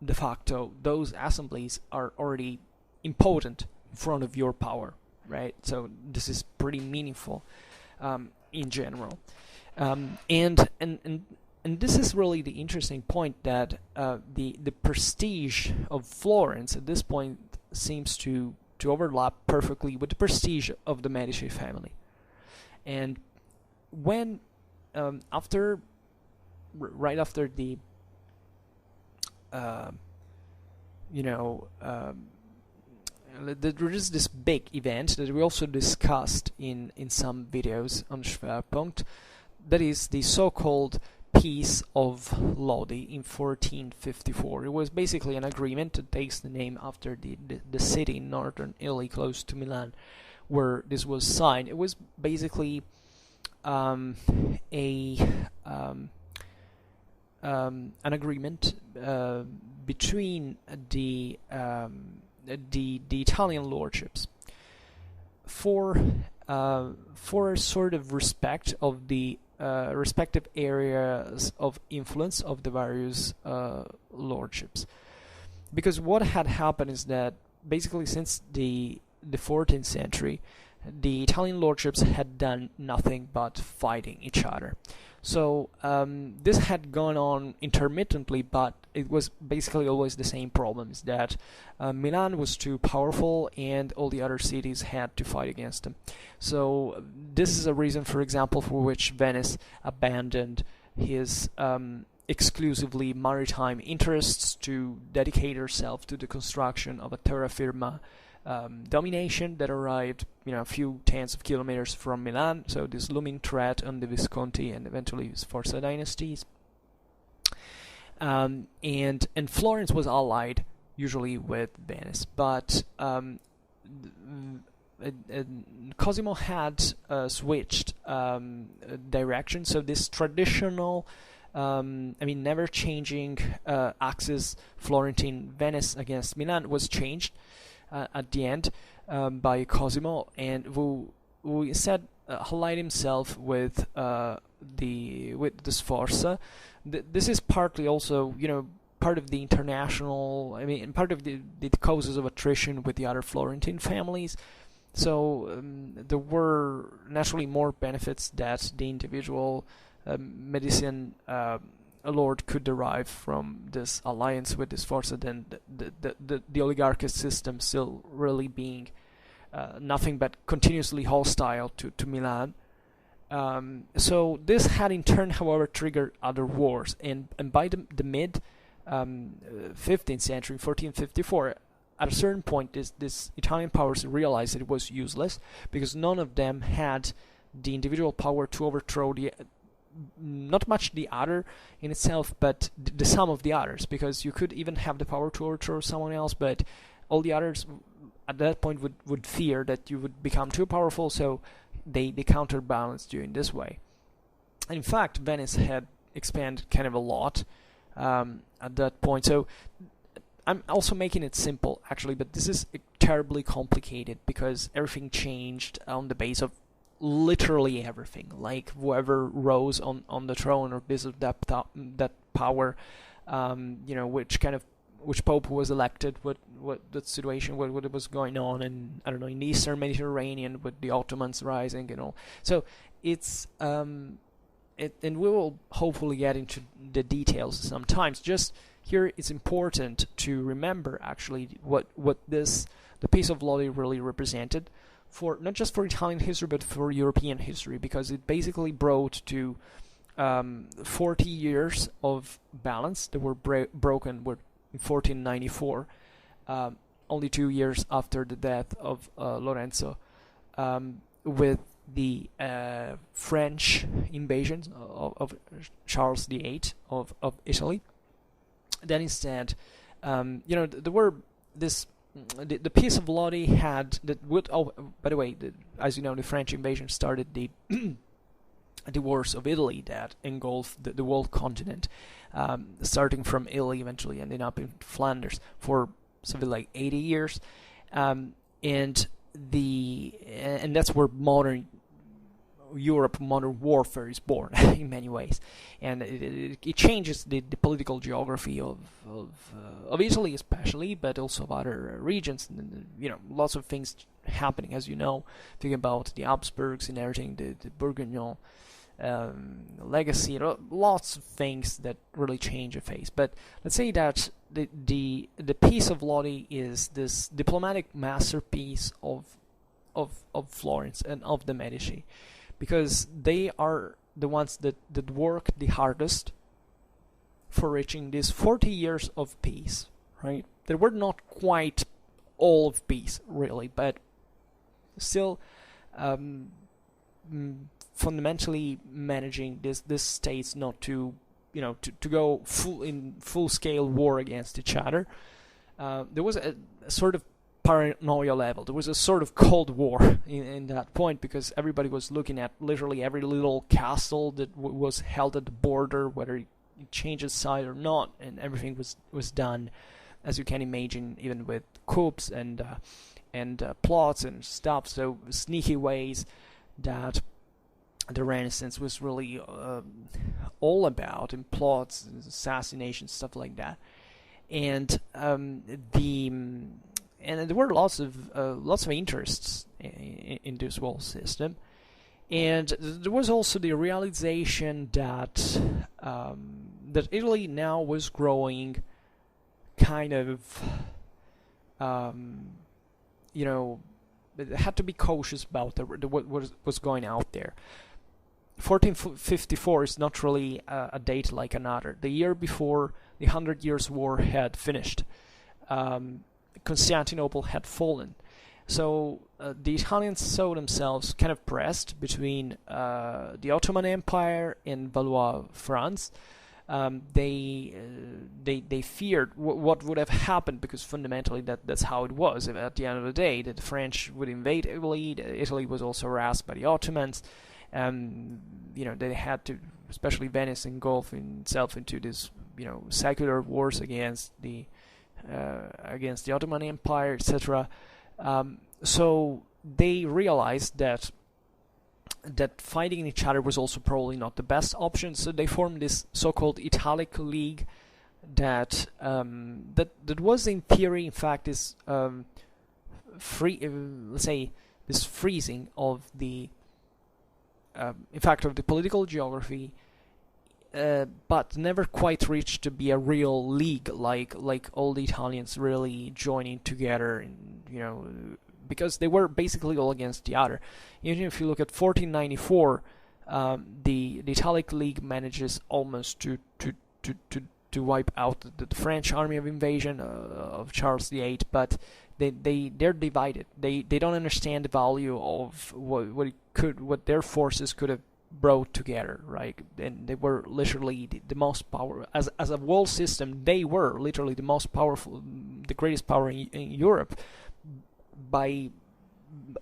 de facto those assemblies are already impotent in front of your power, right? So this is pretty meaningful in general, and this is really the interesting point, that the prestige of Florence at this point seems to overlap perfectly with the prestige of the Medici family. And when right after the there is this big event that we also discussed in some videos on Schwerpunkt, that is the so-called Peace of Lodi in 1454. It was basically an agreement that takes the name after the city in northern Italy, close to Milan, where this was signed. It was basically an agreement between the Italian lordships for a sort of respect of the respective areas of influence of the various lordships. Because what had happened is that basically since the 14th century, the Italian lordships had done nothing but fighting each other. So this had gone on intermittently, but it was basically always the same problems, that Milan was too powerful and all the other cities had to fight against them. So this is a reason, for example, for which Venice abandoned his exclusively maritime interests to dedicate herself to the construction of a terra firma domination that arrived, a few tens of kilometers from Milan. So this looming threat on the Visconti and eventually Sforza dynasties. And Florence was allied usually with Venice, but Cosimo had switched direction. So this traditional, never changing axis Florentine Venice against Milan was changed at the end by Cosimo, and who instead allied himself with the Sforza. This is partly also, part of the international, part of the causes of attrition with the other Florentine families. So there were naturally more benefits that the individual Medicean lord could derive from this alliance with the Sforza than the oligarchic system still really being nothing but continuously hostile to Milan. So this had in turn, however, triggered other wars, and by the mid 15th century, 1454, at a certain point, this Italian powers realized that it was useless, because none of them had the individual power to overthrow not much the other in itself, but the sum of the others, because you could even have the power to overthrow someone else, but all the others at that point would fear that you would become too powerful, so they counterbalanced you in this way. And in fact, Venice had expanded kind of a lot at that point. So I'm also making it simple, actually, but this is terribly complicated because everything changed on the base of literally everything. Like whoever rose on the throne or base of that power, which pope was elected, what the situation, what was going on, and I don't know, in the Eastern Mediterranean with the Ottomans rising and all. So it's and we will hopefully get into the details sometimes. Just here, it's important to remember actually what the Peace of Lodi really represented, for not just for Italian history but for European history, because it basically brought to 40 years of balance that were broken in 1494, only 2 years after the death of Lorenzo, with the French invasion of Charles VIII of Italy. Then instead, there were the Peace of Lodi had that would. Oh, by the way, as you know, the French invasion started the the wars of Italy that engulfed the whole continent, starting from Italy, eventually ending up in Flanders for something like 80 years, and that's where modern Europe, modern warfare is born in many ways, and it changes the political geography of Italy especially, but also of other regions. And, lots of things happening, as you know, thinking about the Habsburgs inheriting the Bourguignon legacy, lots of things that really change a face. But let's say that the Peace of Lodi is this diplomatic masterpiece of Florence and of the Medici, because they are the ones that work the hardest for reaching these 40 years of peace, right? They were not quite all of peace, really, but still fundamentally managing this states not to, to go full scale war against each other. There was a sort of paranoia level. There was a sort of Cold War in that point, because everybody was looking at literally every little castle that was held at the border, whether it changes side or not, and everything was done, as you can imagine, even with coups and plots and stuff. So sneaky ways that the Renaissance was really all about, in plots, assassinations, stuff like that, and there were lots of interests in this whole system, and there was also the realization that Italy now was growing kind of, it had to be cautious about what was going out there. 1454 is not really a date like another. The year before the 100 Years' War had finished, Constantinople had fallen, So the Italians saw themselves kind of pressed between the Ottoman Empire and Valois France. They feared what would have happened, because fundamentally that's how it was. At the end of the day, that the French would invade Italy. Italy was also harassed by the Ottomans. They had to, especially Venice, engulf itself into this secular wars against the Ottoman Empire, etc. So they realized that fighting each other was also probably not the best option. So they formed this so-called Italic League that was in theory, in fact, this let's say this freezing of the in fact of the political geography, but never quite reached to be a real league, like all the Italians really joining together, and because they were basically all against the other. Even if you look at 1494, the Italic League manages almost to wipe out the French army of invasion of Charles VIII, but they're divided. They don't understand the value of what their forces could have brought together, right? And they were literally the most powerful as a world system. They were literally the most powerful, the greatest power in Europe,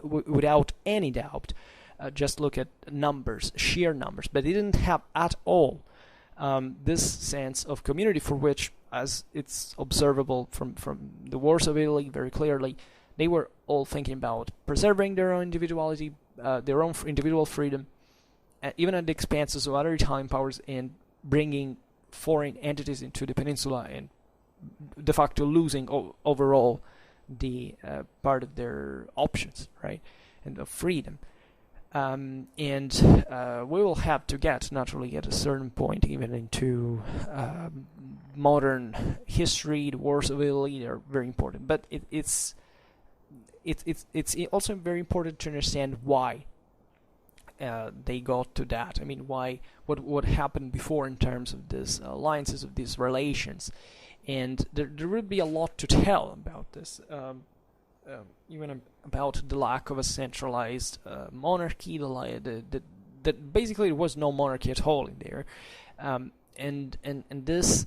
without any doubt. Just look at numbers, sheer numbers, but they didn't have at all this sense of community, for which, as it's observable from the wars of Italy very clearly, they were all thinking about preserving their own individuality, their own individual freedom, even at the expenses of other Italian powers, and bringing foreign entities into the peninsula, and de facto losing overall the part of their options, right, and of freedom. And we will have to get, naturally, at a certain point, even into modern history. The wars of Italy are very important, but it's also very important to understand why they got to that. I mean, what happened before in terms of these alliances, of these relations. And there will be a lot to tell about this, even about the lack of a centralized monarchy, that basically there was no monarchy at all in there, and this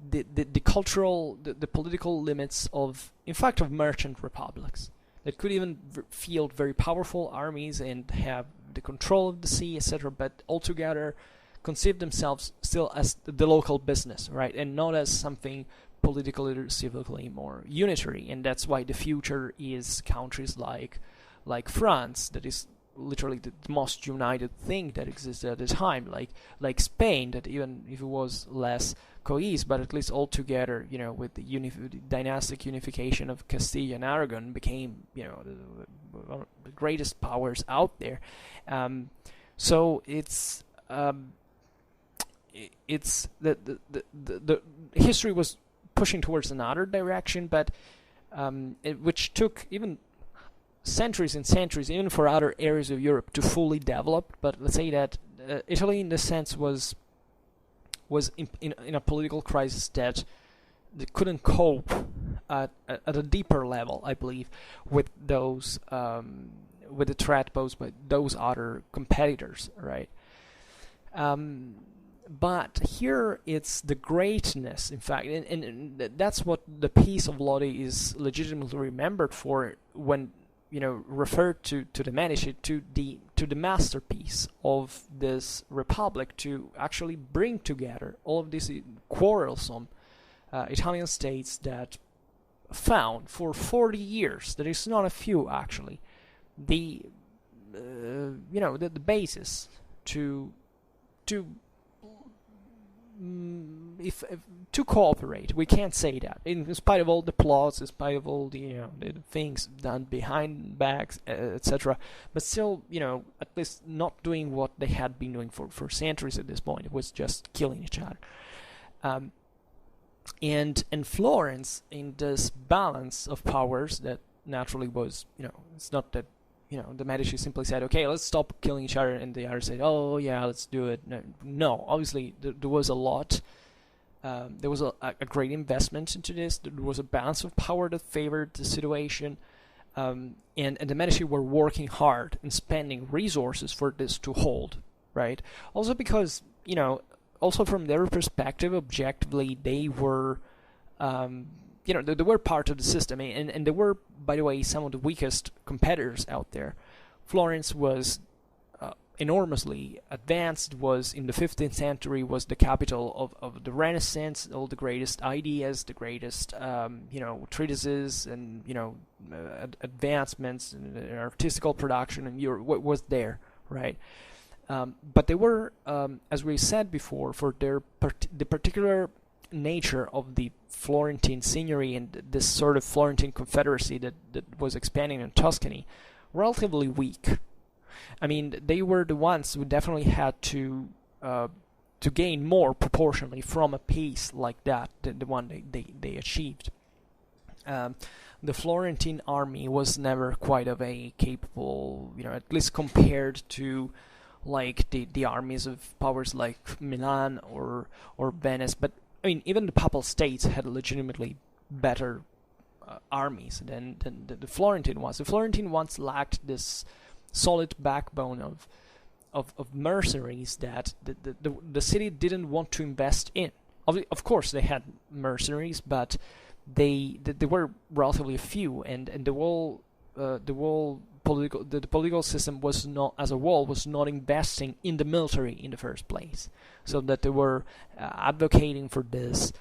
the cultural, the political limits of, in fact, of merchant republics that could even field very powerful armies and have the control of the sea, etc., but altogether conceive themselves still as the local business, right, and not as something politically or civically more unitary. And that's why the future is countries like France, that is literally the most united thing that existed at the time, like Spain, that even if it was less cohesive, but at least all together, with the dynastic unification of Castile and Aragon, became one of the greatest powers out there. So it's the history was pushing towards another direction, but which took even centuries and centuries, even for other areas of Europe, to fully develop. But let's say that Italy, in this sense, was in a political crisis that they couldn't cope at a deeper level, I believe, with those with the threat posed by those other competitors, right? But here it's the greatness, in fact, and that's what the Peace of Lodi is legitimately remembered for, when referred to the Medici, to the masterpiece of this republic, to actually bring together all of these quarrelsome Italian states that found for 40 years, that is not a few actually, the basis to cooperate. We can't say that, in spite of all the plots, in spite of all the things done behind backs, etc. But still, at least not doing what they had been doing for centuries at this point. It was just killing each other. And Florence, in this balance of powers that naturally was, it's not that the Medici simply said, okay, let's stop killing each other, and the other said, oh yeah, let's do it. No, obviously there was a lot. There was a great investment into this. There was a balance of power that favored the situation. and the Medici were working hard and spending resources for this to hold, right? Also because, also from their perspective, objectively, they were, they were part of the system, and they were, by the way, some of the weakest competitors out there. Florence was enormously advanced, was in the 15th century, was the capital of the Renaissance, all the greatest ideas, the greatest treatises and advancements in artistical production, and what was there, right? But they were, as we said before, for the particular nature of the Florentine signory and this sort of Florentine confederacy that was expanding in Tuscany, relatively weak. I mean, they were the ones who definitely had to gain more proportionally from a pace like that, the one they achieved. The Florentine army was never quite of a capable, at least compared to like the armies of powers like Milan or Venice. But I mean, even the Papal States had legitimately better armies than the Florentine ones. The Florentine ones lacked this solid backbone of mercenaries that the city didn't want to invest in. Of course, they had mercenaries, but they were relatively few, and the whole political system was not, as a whole, was not investing in the military in the first place. So that they were advocating for this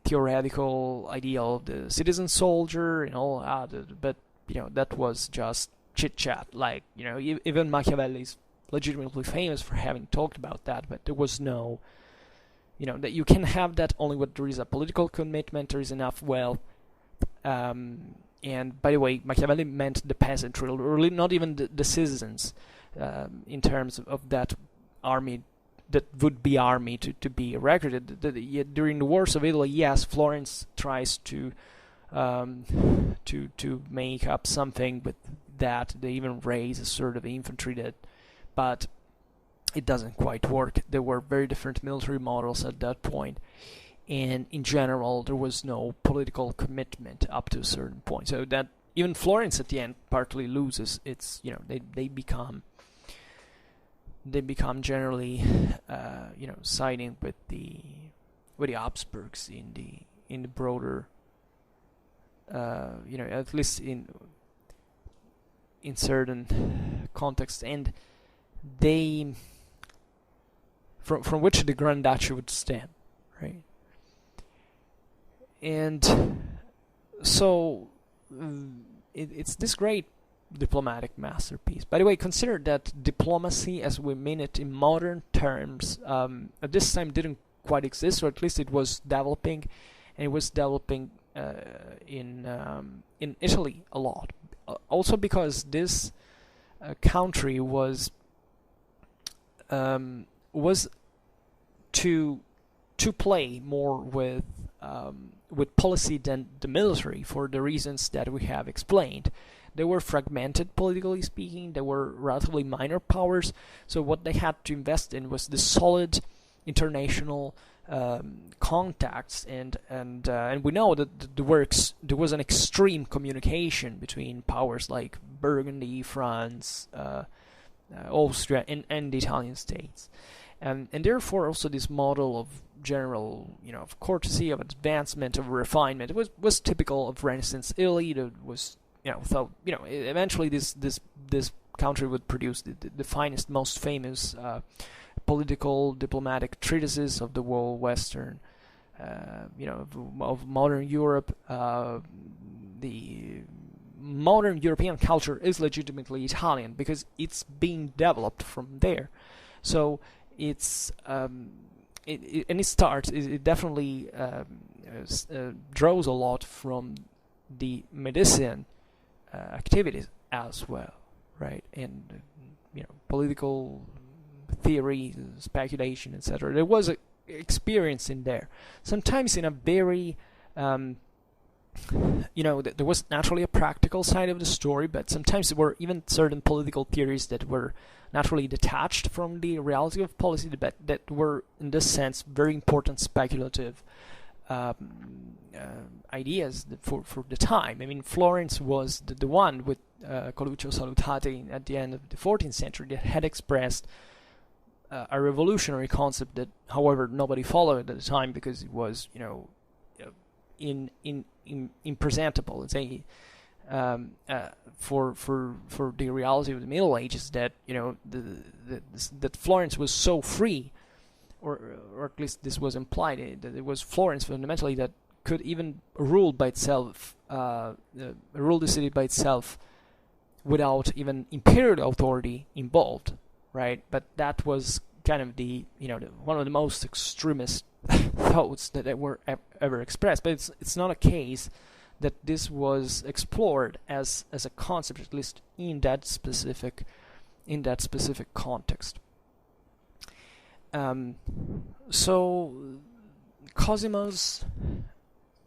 theoretical ideal of the citizen soldier and all that, but that was just chit chat. Like, even Machiavelli is legitimately famous for having talked about that, but there was no, that you can have that only when there is a political commitment, there is enough wealth. And by the way, Machiavelli meant the peasantry, or not even the citizens, in terms of that army, that would be army to be recruited. During the wars of Italy, yes, Florence tries to make up something with that. They even raise a sort of infantry but it doesn't quite work. There were very different military models at that point, and in general there was no political commitment up to a certain point. So that even Florence at the end partly loses its, they become generally siding with the Habsburgs in the broader, at least in certain contexts, and they from which the Grand Duchy would stem, right? And so it's this great diplomatic masterpiece. By the way, consider that diplomacy as we mean it in modern terms at this time didn't quite exist, or at least it was developing, and it was developing in Italy a lot. Also because this country was to play more with policy than the military, for the reasons that we have explained. They were fragmented politically speaking. They were relatively minor powers. So what they had to invest in was the solid international contacts, and we know that there was an extreme communication between powers like Burgundy, France, Austria, and the Italian states, and therefore also this model of general, of courtesy, of advancement, of refinement, it was typical of Renaissance Italy. That was, so eventually this country would produce the finest, most famous political diplomatic treatises of the whole Western, of modern Europe. The modern European culture is legitimately Italian because it's being developed from there. So it's it definitely draws a lot from the Medician activities as well, right? And political theory, speculation, etc. There was experience in there. Sometimes in a very there was naturally a practical side of the story, but sometimes there were even certain political theories that were naturally detached from the reality of policy, that were, in this sense, very important speculative ideas for the time. I mean, Florence was the one with Coluccio Salutati at the end of the 14th century that had expressed a revolutionary concept that, however, nobody followed at the time because it was, impresentable. Let's say for the reality of the Middle Ages, that that Florence was so free, or at least this was implied, that it was Florence fundamentally that could even rule by itself, rule the city by itself, without even imperial authority involved, right? But that was kind of the one of the most extremist thoughts that were ever expressed. But it's not a case that this was explored as a concept, at least in that specific context. So Cosimo's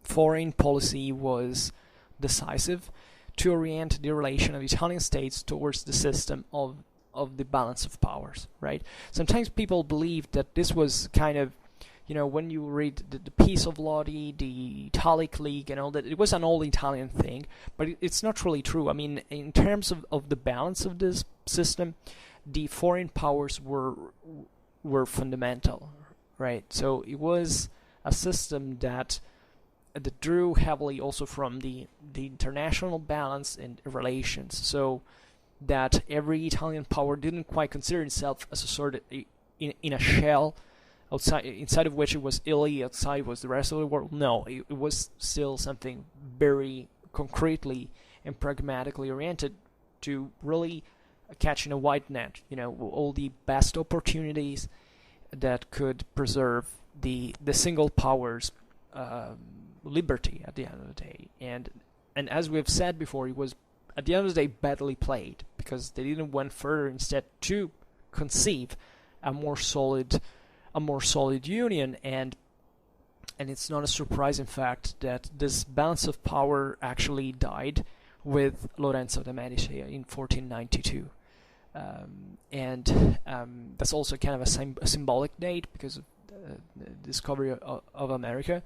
foreign policy was decisive to orient the relation of Italian states towards the system of the balance of powers, right? Sometimes people believe that this was kind of, when you read the Peace of Lodi, the Italic League, and all that, it was an all-Italian thing, but it's not really true. I mean, in terms of the balance of this system, the foreign powers were fundamental, right? So it was a system that drew heavily also from the international balance and relations, so that every Italian power didn't quite consider itself as a sort of in a shell inside of which it was Italy, outside was the rest of the world. No, it was still something very concretely and pragmatically oriented to really catch in a wide net, all the best opportunities that could preserve the single power's liberty at the end of the day. And as we've said before, it was at the end of the day badly played, because they didn't went further instead to conceive a more solid union. And it's not a surprising fact that this balance of power actually died with Lorenzo de Medici in 1492. That's also kind of a symbolic date because of the discovery of America.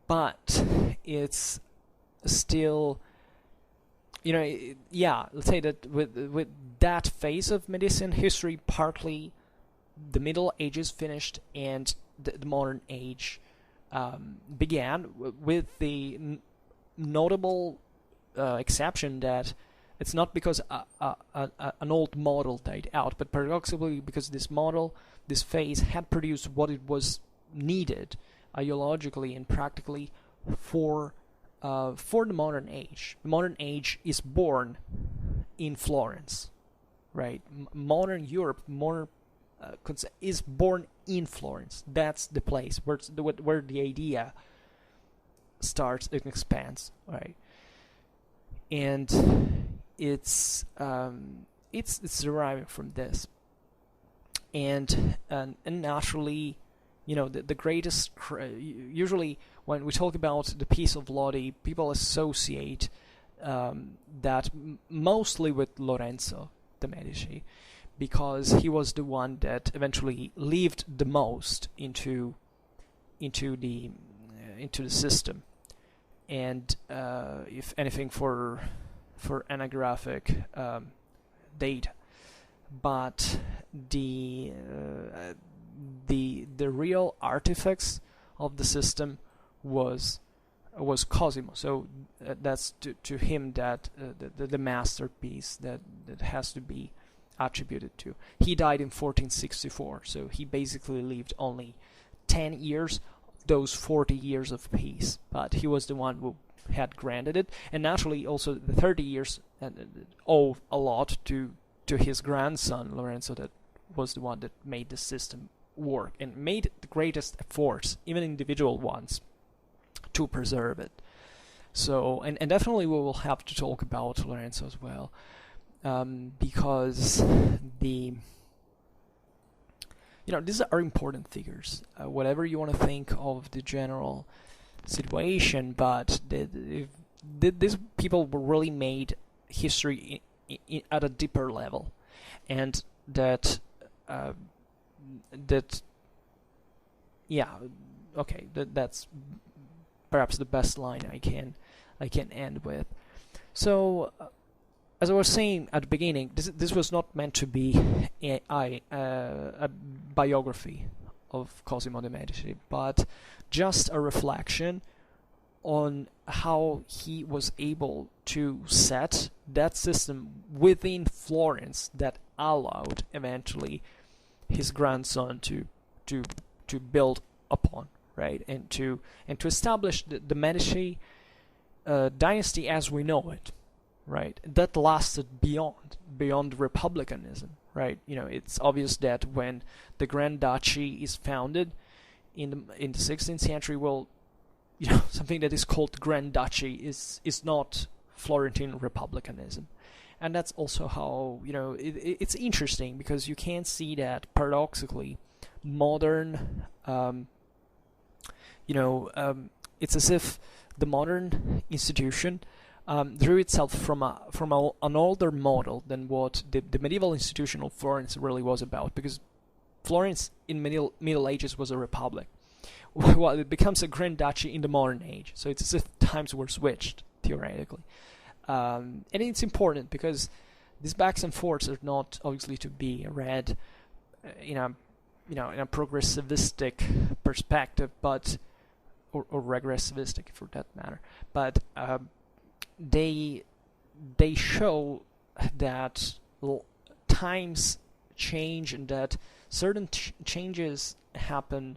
But it's still, let's say that with that phase of Medici history, partly the Middle Ages finished and the modern age began, with the notable exception that it's not because an old model died out, but paradoxically because this phase had produced what it was needed ideologically and practically for the modern age. The modern age is born in Florence, right? Modern Europe, is born in Florence. That's the place where the idea starts and expands, right? And it's deriving from this, and naturally, the greatest. Usually, when we talk about the Peace of Lodi, people associate that mostly with Lorenzo de Medici, because he was the one that eventually lived the most into the system, and if anything for anaggraphic data, but the real artifacts of the system was Cosimo. So that's to him that the masterpiece that has to be attributed to. He died in 1464, so he basically lived only 10 years, those 40 years of peace, but he was the one who had granted it, and naturally also the 30 years owe a lot to his grandson Lorenzo, that was the one that made the system work and made the greatest efforts, even individual ones, to preserve it. So, and definitely we will have to talk about Lorenzo as well, because these are important figures. Whatever you want to think of the general situation, but these people really made history at a deeper level, and that's perhaps the best line I can end with. So, as I was saying at the beginning, this was not meant to be a biography of Cosimo de Medici, but just a reflection on how he was able to set that system within Florence that allowed eventually his grandson to build upon, right, and to establish the Medici dynasty as we know it, right, that lasted beyond republicanism, right. It's obvious that when the Grand Duchy is founded in the 16th century, well, something that is called Grand Duchy is not Florentine republicanism. And that's also how, it's interesting because you can see that paradoxically modern, it's as if the modern institution drew itself from an older model than what the medieval institution of Florence really was about, because Florence in Middle Ages was a republic. Well, it becomes a Grand Duchy in the modern age, so it's as if times were switched theoretically, and it's important because these backs and forths are not obviously to be read in a progressivistic perspective, but or regressivistic for that matter, but they show that times change and that certain changes happen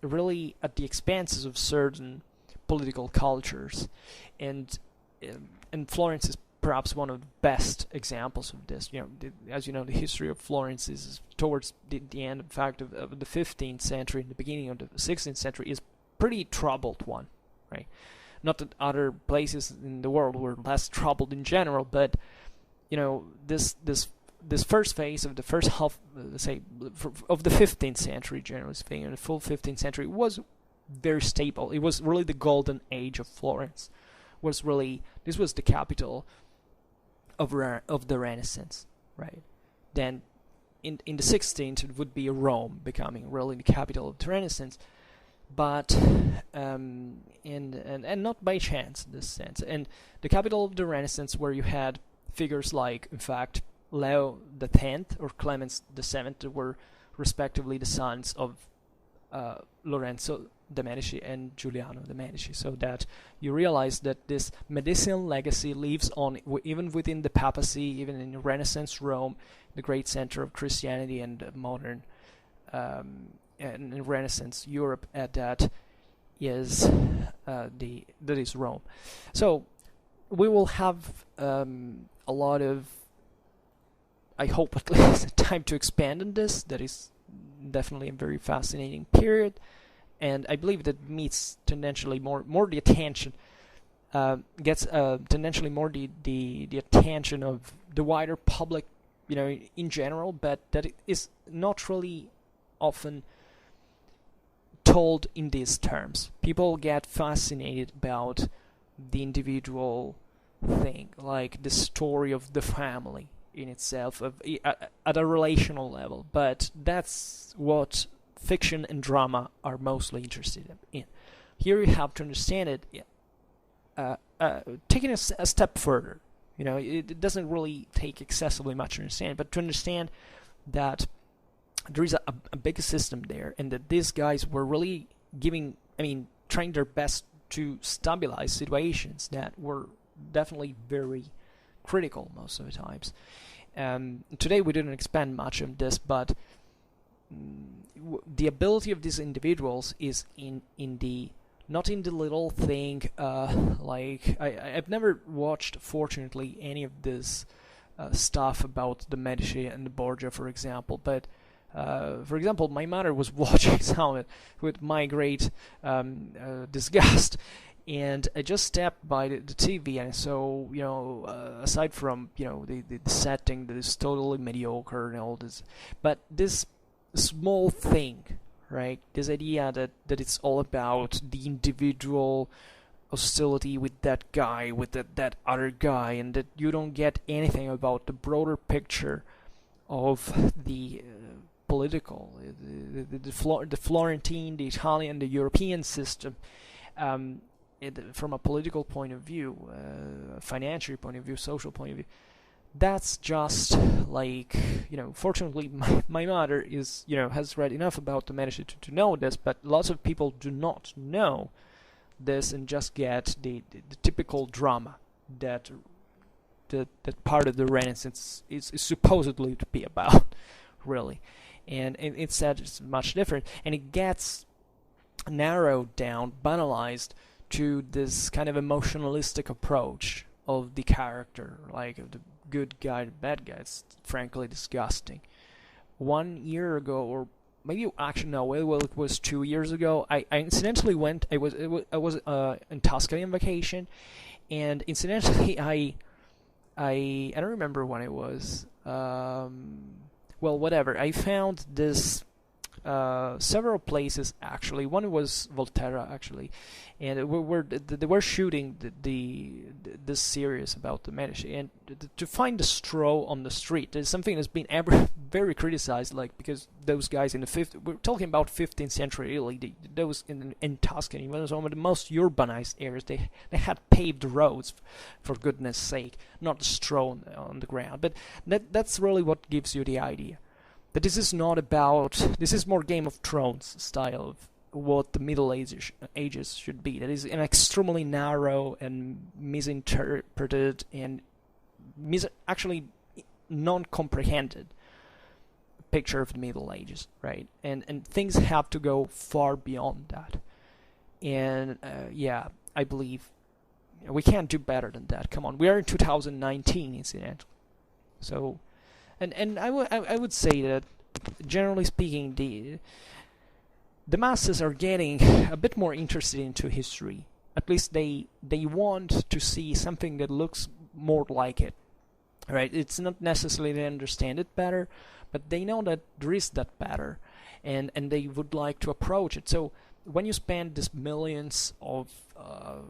really at the expenses of certain political cultures, and Florence is perhaps one of the best examples of this. As you know, the history of Florence is towards the end, in fact, of the 15th century and the beginning of the 16th century is pretty troubled one, right? Not that other places in the world were less troubled in general, but this first phase of the first half, let's say, of the 15th century, generally speaking, the full 15th century was very stable. It was really the golden age of Florence. This was the capital of the Renaissance, right? Then in the 16th it would be Rome becoming really the capital of the Renaissance, but and not by chance in this sense. And the capital of the Renaissance, where you had figures like, in fact, Leo X or Clemens VII, that were respectively the sons of Lorenzo de Medici and Giuliano de Medici, so that you realize that this Medicean legacy lives on even within the papacy, even in Renaissance Rome, the great center of Christianity and modern and Renaissance Europe. That is Rome. So we will have a lot of, I hope at least, time to expand on this. That is definitely a very fascinating period, and I believe that meets tendentially more the attention, gets tendentially more the attention of the wider public, in general, but that it is not really often told in these terms. People get fascinated about the individual thing, like the story of the family in itself, at a relational level, but that's what fiction and drama are mostly interested in. Here you have to understand it, taking a step further. It doesn't really take excessively much to understand, but to understand that there is a big system there, and that these guys were really trying their best to stabilize situations that were definitely very critical most of the times. Today we didn't expand much on this, but the ability of these individuals is not in the little thing, like I've never watched, fortunately, any of this stuff about the Medici and the Borgia, for example, but for example, my mother was watching some of it with my great disgust, and I just stepped by the TV and I saw, aside from, the setting that is totally mediocre and all this, but this small thing, right, this idea that it's all about the individual hostility with that guy, with that other guy, and that you don't get anything about the broader picture of the political. The Florentine, the Italian, the European system, from a political point of view, financial point of view, social point of view, that's just like, fortunately my mother is, has read enough about the Medici to know this, but lots of people do not know this and just get the typical drama that part of the Renaissance is supposedly to be about, really. And instead it's much different, and it gets narrowed down, banalized to this kind of emotionalistic approach of the character, like of the good guy, the bad guy. It's frankly disgusting. 1 year ago, or maybe actually no, well it was 2 years ago, I incidentally went. I was in Tuscany on vacation, and incidentally I don't remember when it was. Well, whatever. I found this several places actually. One was Volterra actually, and they were shooting this series about the Medici, and to find the straw on the street is something that's been very criticized, like, because those guys in the we're talking about 15th century Italy, those in Tuscany, one of the most urbanized areas, they had paved roads, for goodness sake, not straw on the ground. But that's really what gives you the idea that this is not about, this is more Game of Thrones style of what the Middle Ages should be. That is an extremely narrow and misinterpreted and actually non-comprehended picture of the Middle Ages, right? And things have to go far beyond that. And yeah, I believe we can't do better than that. Come on, we are in 2019, incidentally. So, and I would say that, generally speaking, the masses are getting a bit more interested into history. At least they want to see something that looks more like it, right? It's not necessarily they understand it better, but they know that there is that better, and they would like to approach it. So when you spend this millions of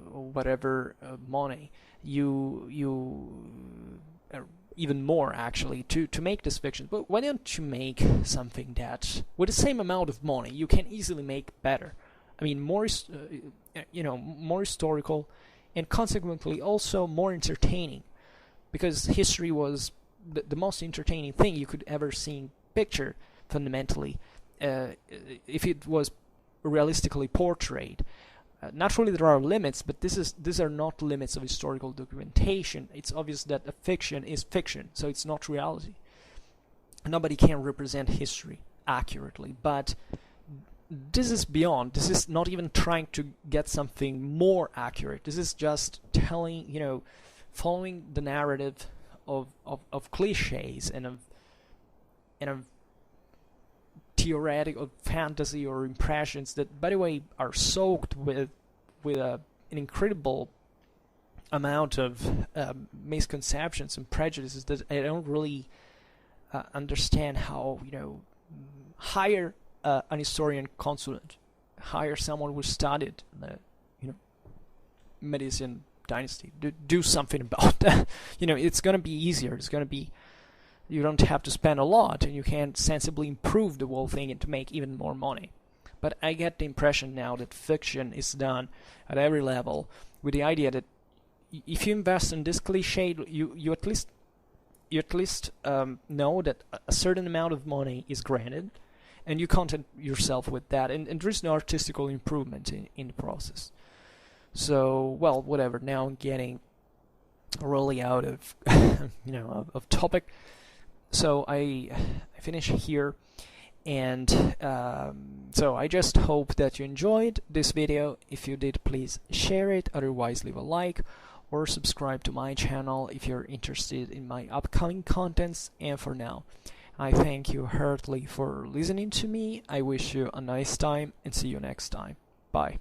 whatever money, even more actually to make this fiction, but why don't you make something that with the same amount of money you can easily make better? I mean, more more historical, and consequently also more entertaining, because history was the most entertaining thing you could ever see pictured, fundamentally, if it was realistically portrayed. Naturally, there are limits, but these are not limits of historical documentation. It's obvious that a fiction is fiction, so it's not reality. Nobody can represent history accurately, but this is beyond. This is not even trying to get something more accurate. This is just telling, following the narrative of cliches and of theoretical fantasy or impressions that, by the way, are soaked with an incredible amount of misconceptions and prejudices that I don't really understand how, hire an historian consulate, hire someone who studied the Medici dynasty, do something about that. It's going to be easier. It's going to be, you don't have to spend a lot, and you can sensibly improve the whole thing and to make even more money. But I get the impression now that fiction is done at every level with the idea that if you invest in this cliche, you at least know that a certain amount of money is granted, and you content yourself with that, and there is no artistical improvement in the process. So, well, whatever. Now I'm getting really out of of topic. So I finish here, and so I just hope that you enjoyed this video. If you did, please share it. Otherwise, leave a like or subscribe to my channel if you're interested in my upcoming contents. And for now, I thank you heartily for listening to me. I wish you a nice time, and see you next time. Bye.